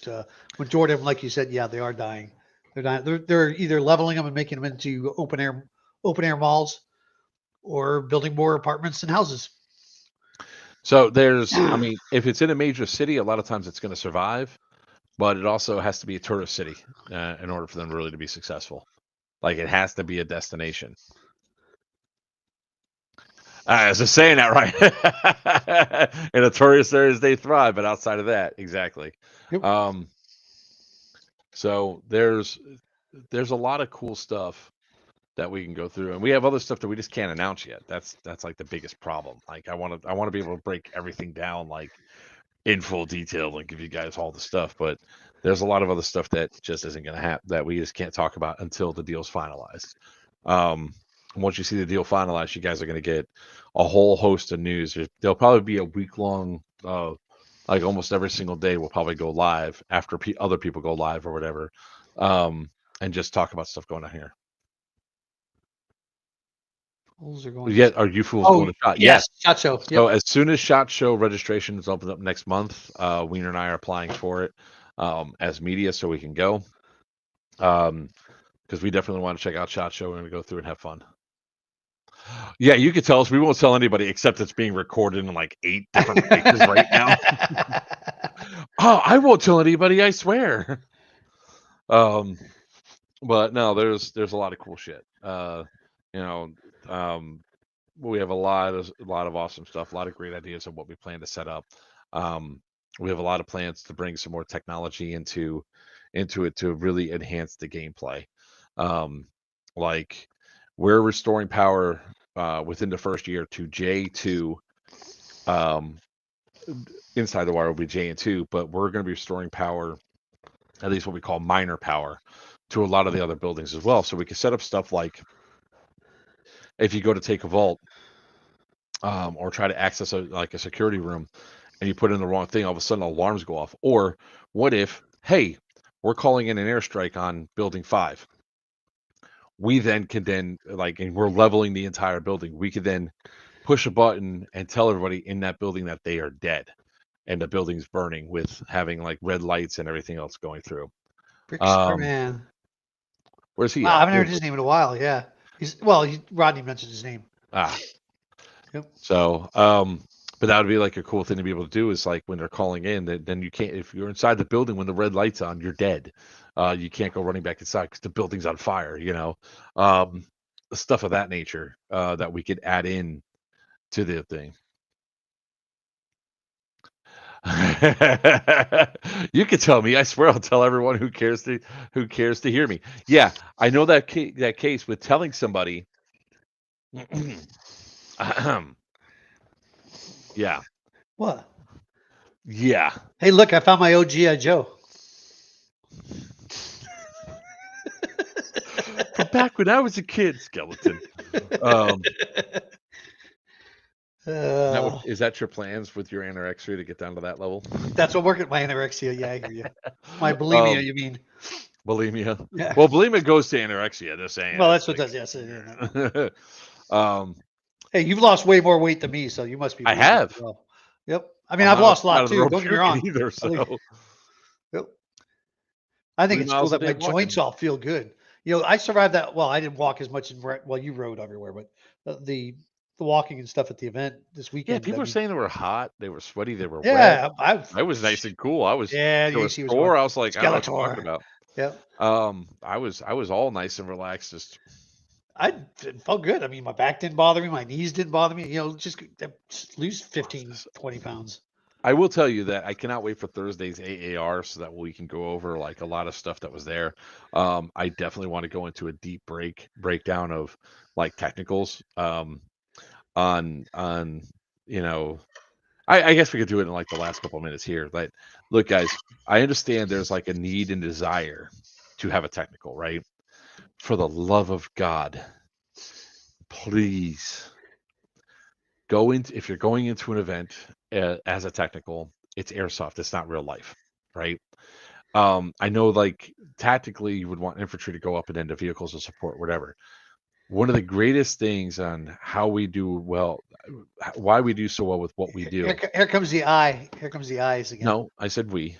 majority of them, like you said, they are dying. They're dying. They're either leveling them and making them into open air malls, or building more apartments and houses. So if it's in a major city, a lot of times it's going to survive, but it also has to be a tourist city in order for them really to be successful. Like it has to be a destination. I was just saying that right. In the tourist areas, they thrive, but outside of that, exactly. Yep. So there's a lot of cool stuff that we can go through, and we have other stuff that we just can't announce yet. That's like the biggest problem. Like I want to be able to break everything down like in full detail and give you guys all the stuff, but there's a lot of other stuff that just isn't going to happen, that we just can't talk about until the deal's finalized. Once you see the deal finalized, you guys are going to get a whole host of news. There'll probably be a week-long, like almost every single day we'll probably go live after other people go live or whatever, and just talk about stuff going on here. Are you fools going to SHOT? Yes, SHOT Show. Yep. So as soon as SHOT Show registration is opened up next month, Wiener and I are applying for it as media so we can go. Because we definitely want to check out SHOT Show. We're going to go through and have fun. Yeah, you could tell us. We won't tell anybody except it's being recorded in like 8 different places right now. Oh, I won't tell anybody, I swear. But no, there's a lot of cool shit. We have a lot of awesome stuff, a lot of great ideas of what we plan to set up. We have a lot of plans to bring some more technology into it to really enhance the gameplay. Like we're restoring power within the first year to J2. Inside the wire will be J and 2, but we're going to be restoring power, at least what we call minor power, to a lot of the other buildings as well. So we can set up stuff like if you go to take a vault or try to access a security room and you put in the wrong thing, all of a sudden alarms go off. Or what if, hey, we're calling in an airstrike on building 5. We then can and we're leveling the entire building. We could then push a button and tell everybody in that building that they are dead and the building's burning with having like red lights and everything else going through. Brickstar Man. Where's he? I haven't heard his name in a while. Yeah. Rodney mentioned his name. Yep. So, But that would be like a cool thing to be able to do is like when they're calling in, then you can't, if you're inside the building when the red light's on, you're dead. You can't go running back inside because the building's on fire, stuff of that nature that we could add in to the thing. You can tell me. I swear I'll tell everyone who cares to hear me. Yeah, I know that case with telling somebody. Yeah. What? Yeah. Hey, look, I found my OG Joe. From back when I was a kid, skeleton. Is that your plans with your anorexia to get down to that level? That's what working my anorexia. Yeah, I hear you. My bulimia, you mean? Bulimia. Yeah. Well, bulimia goes to anorexia. Just saying. Well, that's what does. Yes. Yeah. Hey, you've lost way more weight than me, so you must be. I have. Well. Yep. I mean, I've lost a lot too. Don't get me wrong. Either, so. Yep. I think it's cool that my joints all feel good. I survived that. Well, I didn't walk as much you rode everywhere, but the walking and stuff at the event this weekend. Yeah, people were saying they were hot, they were sweaty, they were wet. Yeah, I was nice and cool. I was. Yeah, there was AC four. I was like, Skeletor. I don't know what you're talking about. Yeah. I was all nice and relaxed. Just I felt good. I mean, my back didn't bother me, my knees didn't bother me. Just lose 15, 20 pounds. I will tell you that I cannot wait for Thursday's AAR so that we can go over like a lot of stuff that was there. I definitely want to go into a deep breakdown of like technicals. On I guess we could do it in like the last couple of minutes here. Like, look, guys, I understand there's like a need and desire to have a technical, right? For the love of God, please if you're going into an event as a technical, it's airsoft. It's not real life, right? I know like tactically you would want infantry to go up and into vehicles to support whatever. One of the greatest things on how we do well, why we do so well with what we do. Here comes the eye. Here comes the eyes again. No, I said we.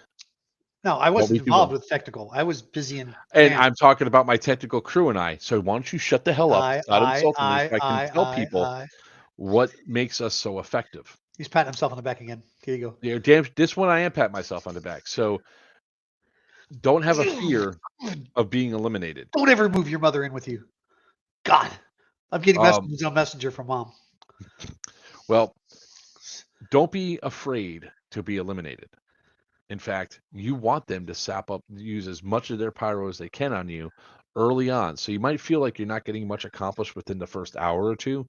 No, I wasn't involved with technical. I was busy in. And I'm talking about my technical crew and I. So why don't you shut the hell up? I can tell people what makes us so effective. He's patting himself on the back again. Here you go. Yeah, damn, this one I am patting myself on the back. So don't have a fear of being eliminated. Don't ever move your mother in with you. God, I'm getting messages on Messenger from Mom. Well, don't be afraid to be eliminated. In fact, you want them to use as much of their pyro as they can on you early on. So you might feel like you're not getting much accomplished within the first hour or two,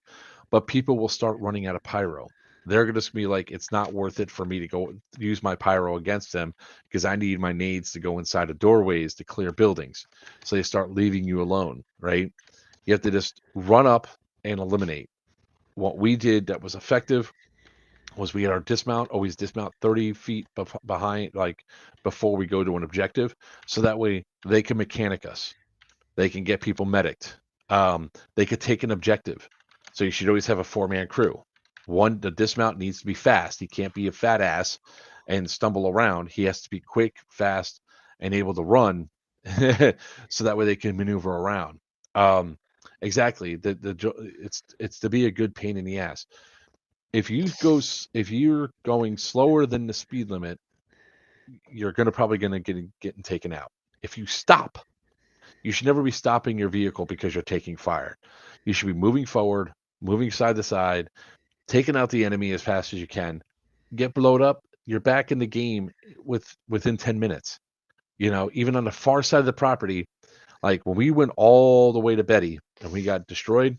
but people will start running out of pyro. They're going to be like, it's not worth it for me to go use my pyro against them because I need my nades to go inside of doorways to clear buildings. So they start leaving you alone, right? You have to just run up and eliminate. What we did that was effective was we had our dismount, always dismount 30 feet behind, like before we go to an objective. So that way they can mechanic us. They can get people medicked. They could take an objective. So you should always have a 4-man crew. The dismount needs to be fast. He can't be a fat ass and stumble around. He has to be quick, fast, and able to run so that way they can maneuver around. Exactly. It's to be a good pain in the ass. If you're going slower than the speed limit, you're probably gonna get taken out. If you stop, you should never be stopping your vehicle because you're taking fire. You should be moving forward, moving side to side, taking out the enemy as fast as you can. Get blowed up, you're back in the game within 10 minutes. Even on the far side of the property, like when we went all the way to Betty and we got destroyed,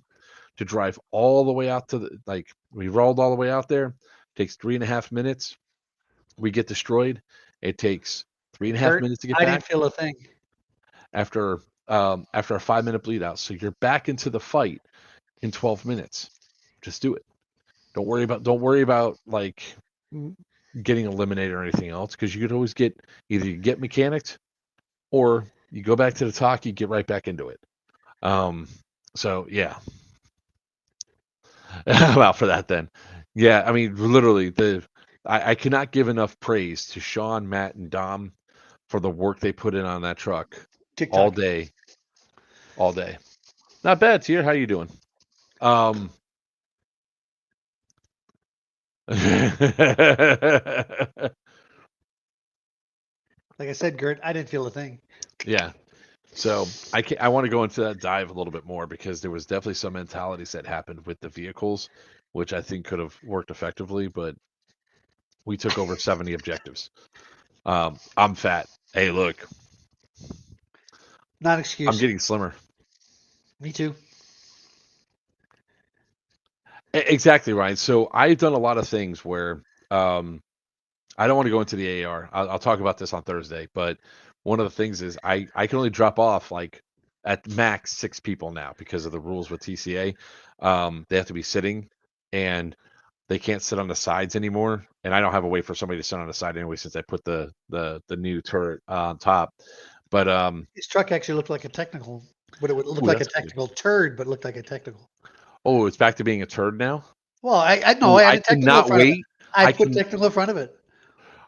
to drive all the way out we rolled all the way out there, takes 3.5 minutes. We get destroyed. It takes 3.5 minutes to get back. I didn't feel a thing. After a 5-minute bleed out. So you're back into the fight in 12 minutes. Just do it. Don't worry about like getting eliminated or anything else, because you could always get mechanicked or you go back to the talk, you get right back into it. So yeah. I'm out for that then. Yeah, I mean, literally, I cannot give enough praise to Sean, Matt, and Dom for the work they put in on that truck TikTok. all day. Not bad, Tier. How you doing? Like I said, Gert, I didn't feel a thing. Yeah. So I want to go into that dive a little bit more because there was definitely some mentalities that happened with the vehicles, which I think could have worked effectively, but we took over 70 objectives. I'm fat. Hey, look, Not excuse. I'm getting slimmer. Me too. Exactly right. So I've done a lot of things where I don't want to go into the AR. I'll talk about this on Thursday, but one of the things is I can only drop off like at max 6 people now because of the rules with TCA. They have to be sitting and they can't sit on the sides anymore. And I don't have a way for somebody to sit on the side anyway since I put the new turret on top. But His truck actually looked like a technical, but it would look Ooh, like a that's good. technical turd, but looked like a technical. Oh, it's back to being a turd now. Well, I know Ooh, I had I a technical in cannot front of it. wait. I I put can. technical in front of it.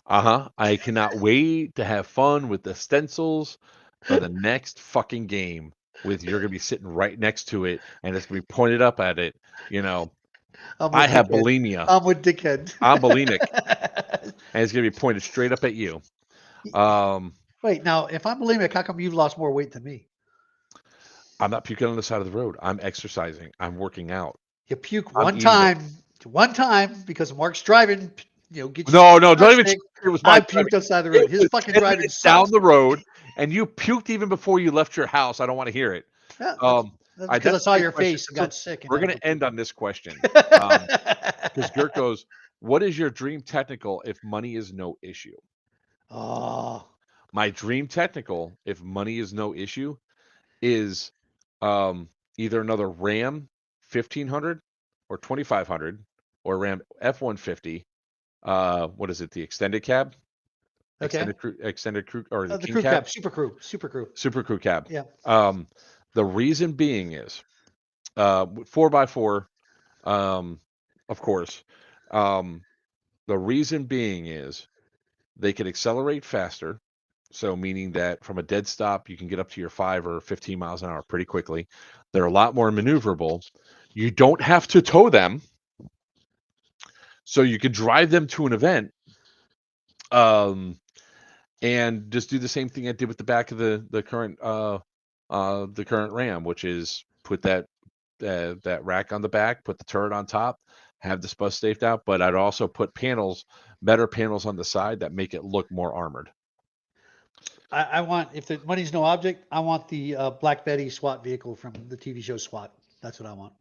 I cannot wait to have fun with the stencils for the next fucking game. With you're gonna be sitting right next to it, and it's gonna be pointed up at it. You know, I'm I with have dickhead. bulimia. I'm with dickhead. I'm bulimic, and it's gonna be pointed straight up at you. Wait, now if I'm bulimic, how come you've lost more weight than me? I'm not puking on the side of the road. I'm exercising. I'm working out. You puke I'm one eating it. time because Mark's driving. You know, get No, your don't even. stick. It was I my driving. puked outside the It road. His was fucking 10 driving minutes down sucks. the road, and you puked even before you left your house. I don't want to hear it. Yeah, that's because I That's saw a good your question. face and So got sick. And we're had going to to end on this question. Because Gert go. goes, what is your dream technical if money is no issue? Oh, My dream technical, if money is no issue, is either another Ram 1500 or 2500 or Ram F-150. What is it? The extended cab, okay. extended crew, or the The king crew cab, cab, super crew. super crew cab. Yeah. The reason being is 4x4, of course. Um, the reason being is they can accelerate faster. So meaning that from a dead stop, you can get up to your 5 or 15 miles an hour pretty quickly. They're a lot more maneuverable. You don't have to tow them. So you could drive them to an event and just do the same thing I did with the back of the current Ram, which is put that rack on the back, put the turret on top, have the bus safed out, but I'd also put better panels on the side that make it look more armored. I want, if the money's no object, I want the Black Betty SWAT vehicle from the TV show SWAT. That's what I want.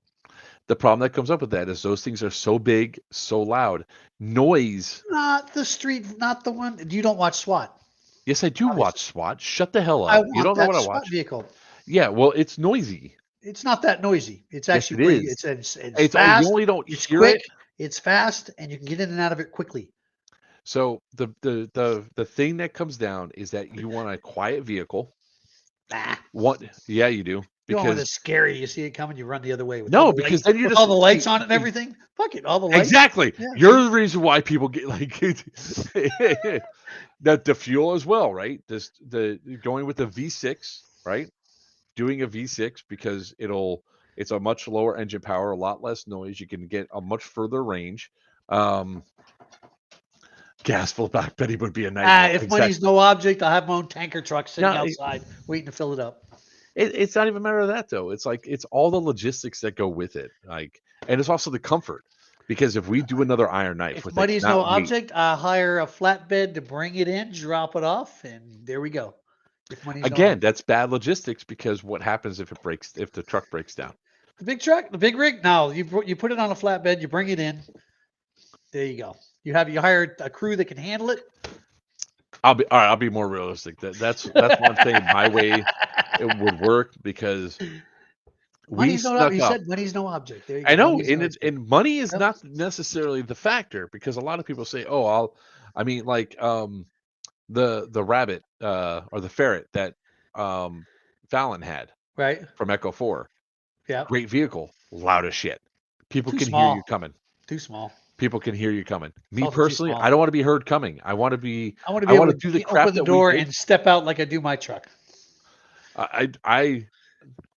The problem that comes up with that is those things are so big, so loud. Noise. Not the street, not the one. You don't watch SWAT. Yes, I do watch SWAT. Shut the hell I up. You want don't know that what I SWAT watch. vehicle. Yeah, well, it's noisy. It's not that noisy. It's Yes, actually it pretty. is. It's You fast. only don't It's hear quick. it. It's fast, and you can get in and out of it quickly. So the thing that comes down is that you want a quiet vehicle. Nah. What? Yeah, you do. You want one Because that's scary. You see it coming, you run the other way with all no, the because lights, then you with just all the lights on it and everything. Fuck it, all the lights. exactly. Yeah, You're the reason why people get like the fuel as well, right? The going with the V6, right? Doing a V6 because it's a much lower engine power, a lot less noise. You can get a much further range. Gas full Black Betty would be a nightmare. If Exactly. money's no object, I'll have my own tanker truck sitting No, outside waiting to fill it up. it's not even a matter of that though. It's like it's all the logistics that go with it. Like, and it's also the comfort. Because if we do another Iron Knife If with money's no not weight, object, I'll hire a flatbed to bring it in, drop it off, and there we go. If money's no again, object. that's bad logistics because what happens if the truck breaks down? The big truck, the big rig, no, you put it on a flatbed, you bring it in. There you go. You hire a crew that can handle it. I'll be more realistic. That's what I'm saying. My way it would work because we Money's no object. snuck You up. said money's no object. There you I go. know, Money's no and object. and money is Yep. not necessarily the factor because a lot of people say, "Oh, I mean, like the rabbit or the ferret that Fallon had Right. from Echo 4. Yeah. Great vehicle, loud as shit. People Too can hear you small. coming. Too small. People can hear you coming. Me Also too personally, small. I don't want to be heard coming. I want to be I want to be able to do the crap open the that we door did. and step out like I do my truck.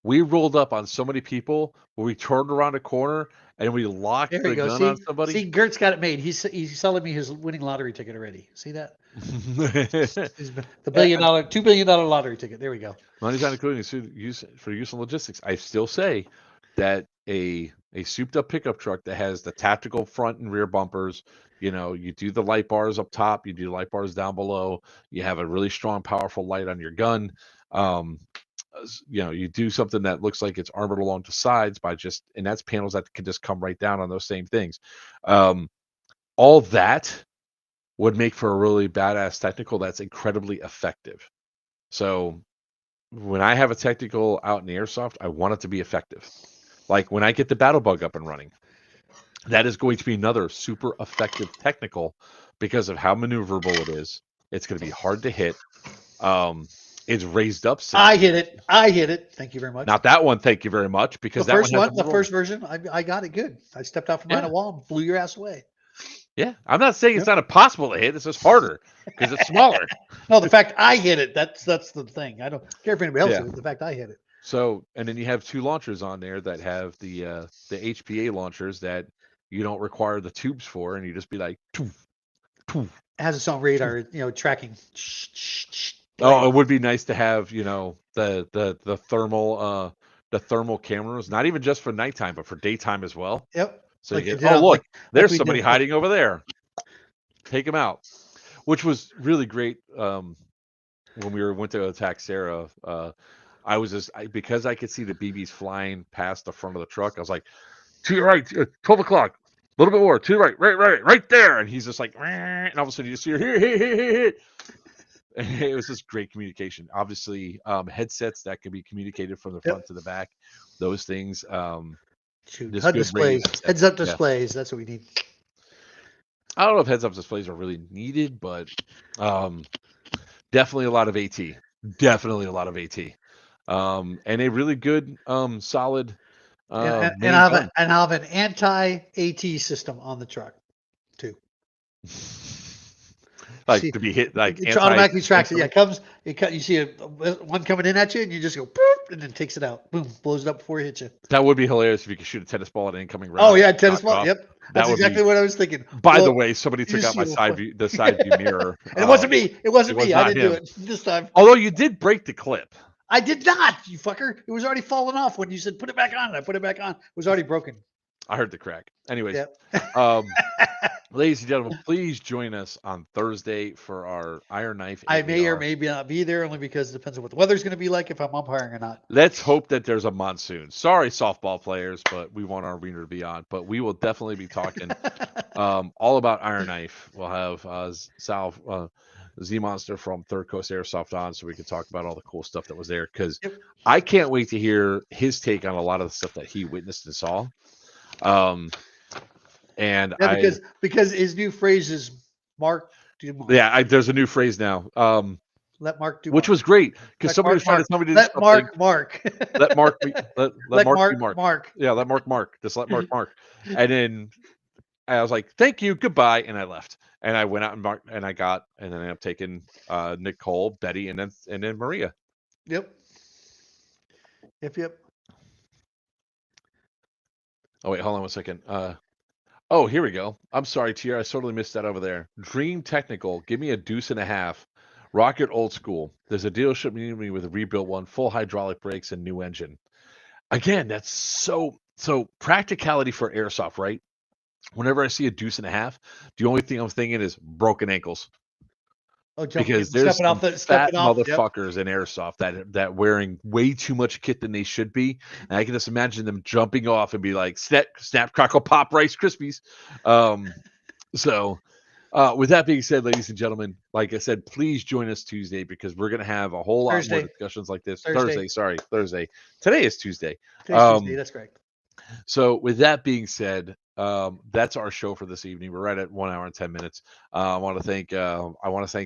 We rolled up on so many people where we turned around a corner and we locked There the you go. gun See, on somebody. see, Gert's got it made. He's selling me his winning lottery ticket already. See that? The $2 billion lottery ticket. There we go. Money's not including use for use in logistics. I still say that a souped up pickup truck that has the tactical front and rear bumpers, you do the light bars up top, you do the light bars down below, you have a really strong, powerful light on your gun. You do something that looks like it's armored along the sides and that's panels that can just come right down on those same things. All that would make for a really badass technical that's incredibly effective. So when I have a technical out in the airsoft, I want it to be effective. Like when I get the battle bug up and running, that is going to be another super effective technical because of how maneuverable it is. It's going to be hard to hit. It's raised up. I hit it. Thank you very much. Not that one. Thank you very much. Because the first version, I got it good. I stepped out from behind a wall and blew your ass away. Yeah, I'm not saying it's not impossible to hit. It's just harder because it's smaller. No, the fact I hit it, that's the thing. I don't care if anybody else hit it. The fact I hit it. So, and then you have 2 launchers on there that have the HPA launchers that you don't require the tubes for, and you just be like, poof, poof. It has its own radar, tracking. Oh, it would be nice to have, the thermal cameras, not even just for nighttime, but for daytime as well. Yep. So you get, look, there's somebody hiding over there. Take him out, which was really great. When we went to attack Sarah, I was because I could see the BBs flying past the front of the truck. I was like, to your right, 12 o'clock, a little bit more, to the right there. And he's just like, and all of a sudden you just hear, here. And it was just great communication. Obviously, headsets that could be communicated from the front to the back. Those things. HUD displays, heads-up displays. That's what we need. I don't know if heads-up displays are really needed, but definitely a lot of AT. Definitely a lot of AT. And a really good, solid. And I'll have an anti-AT system on the truck too. Like to be hit, like it automatically tracks it. Yeah, you see one coming in at you, and you just go boop, and then takes it out. Boom, blows it up before it hits you. That would be hilarious if you could shoot a tennis ball at an incoming round. Oh yeah, tennis ball. Yep, that's exactly what I was thinking. By the way, somebody took out my side view mirror. And it wasn't me. It wasn't me. I didn't do it this time. Although you did break the clip. I did not, you fucker. It was already falling off when you said put it back on. I put it back on. It was already broken. I heard the crack. Anyways, ladies and gentlemen, please join us on Thursday for our Iron Knife. I may or may not be there, only because it depends on what the weather's going to be like, if I'm umpiring or not. Let's hope that there's a monsoon. Sorry, softball players, but we want our arena to be on. But we will definitely be talking all about Iron Knife. We'll have Sal Z-Monster from Third Coast Airsoft on, so we can talk about all the cool stuff that was there. Because I can't wait to hear his take on a lot of the stuff that he witnessed and saw. And because his new phrase is Mark do Mark. Yeah, there's a new phrase now. Let Mark do, which was great because somebody was trying to tell me to let Mark let Mark be, let Mark be Mark. Yeah, let Mark. Just let Mark. And then I was like, "Thank you, goodbye," and I left. And I went out and marked, and then I ended up taking Nicole, Betty, and then Maria. Yep. Oh wait, hold on one second. Oh, here we go. I'm sorry, Tier. I totally missed that over there. Dream Technical. Give me a $1.50. Rocket Old School. There's a dealership near me with a rebuilt one, full hydraulic brakes and new engine. Again, that's so practicality for airsoft, right? Whenever I see a $1.50, the only thing I'm thinking is broken ankles. Oh, because there's some fat motherfuckers in airsoft that wearing way too much kit than they should be, and I can just imagine them jumping off and be like, snap, crackle, pop, Rice Krispies. With that being said, ladies and gentlemen, like I said, please join us Tuesday because we're going to have a whole lot more discussions like this. Thursday. Today is Tuesday. Tuesday, that's correct. So with that being said, that's our show for this evening. We're right at 1 hour and 10 minutes. I want to thank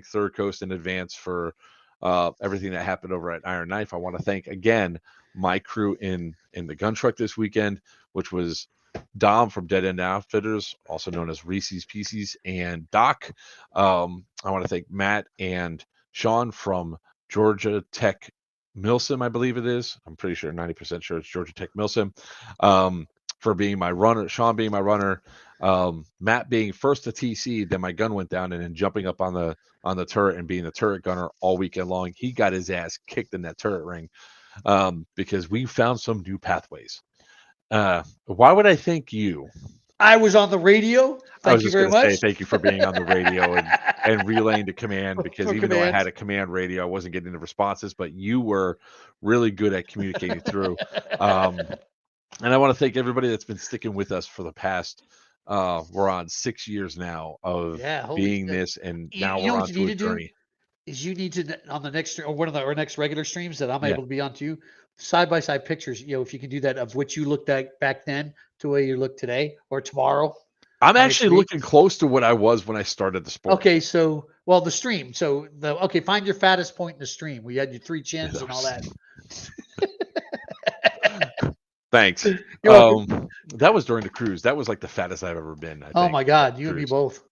Third Coast in advance for everything that happened over at Iron Knife. I want to thank again my crew in the gun truck this weekend, which was Dom from Dead End Outfitters, also known as Reese's Pieces, and Doc. I want to thank Matt and Sean from Georgia Tech Milsim, I believe it is. I'm pretty sure, 90% sure it's Georgia Tech Milsim, for being my runner, Sean being my runner, Matt being first to TC, then my gun went down, and then jumping up on the turret and being the turret gunner all weekend long. He got his ass kicked in that turret ring because we found some new pathways. Why would I thank you? I was on the radio. Thank you very much. Say thank you for being on the radio and relaying the command, because even though I had a command radio, I wasn't getting the responses, but you were really good at communicating through. And I want to thank everybody that's been sticking with us for the past, we're on 6 years now of being this, and now we're on to a journey. You need to, on the next, or one of our next regular streams that I'm able to be on too, side-by-side pictures, if you can do that, of what you looked at back then to where you look today or tomorrow. I'm actually looking close to what I was when I started the sport. Okay, so, the stream. So, find your fattest point in the stream. We had your 3 chins and all that. Thanks. That was during the cruise. That was like the fattest I've ever been, I think. Oh my God, you and me both.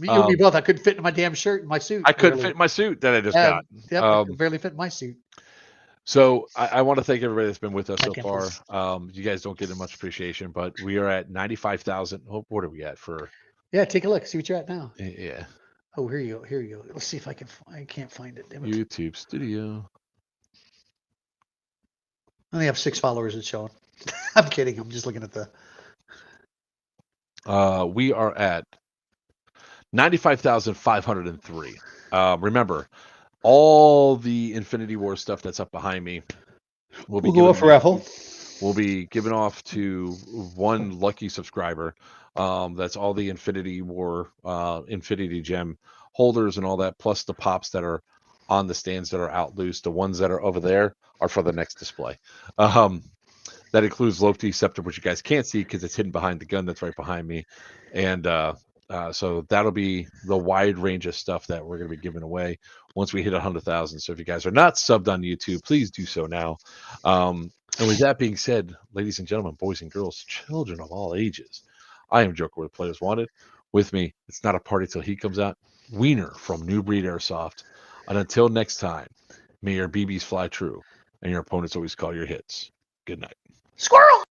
You and me both. I couldn't fit in my damn shirt and my suit. I couldn't fit in my suit that I just got. Yep, I could barely fit in my suit. So I want to thank everybody that's been with us so far. You guys don't get much appreciation, but we are at 95,000. What are we at for? Yeah, take a look. See what you're at now. Yeah. Oh, here you go. Here you go. Let's see if I can. I can't find it. YouTube Studio. I only have 6 followers. It's showing. I'm kidding. I'm just looking at the. We are at 95,503. Remember, all the Infinity War stuff that's up behind me will be go off raffle. Will be given off to one lucky subscriber. That's all the Infinity War, Infinity Gem holders and all that, plus the pops that are on the stands that are out loose. The ones that are over there are for the next display. That includes Loki Scepter, which you guys can't see because it's hidden behind the gun that's right behind me. And so that'll be the wide range of stuff that we're going to be giving away once we hit 100,000. So if you guys are not subbed on YouTube, please do so now. And with that being said, ladies and gentlemen, boys and girls, children of all ages, I am Joker with Players Wanted. With me, it's not a party till he comes out. Wiener from New Breed Airsoft. And until next time, may your BBs fly true and your opponents always call your hits. Good night. Squirrel!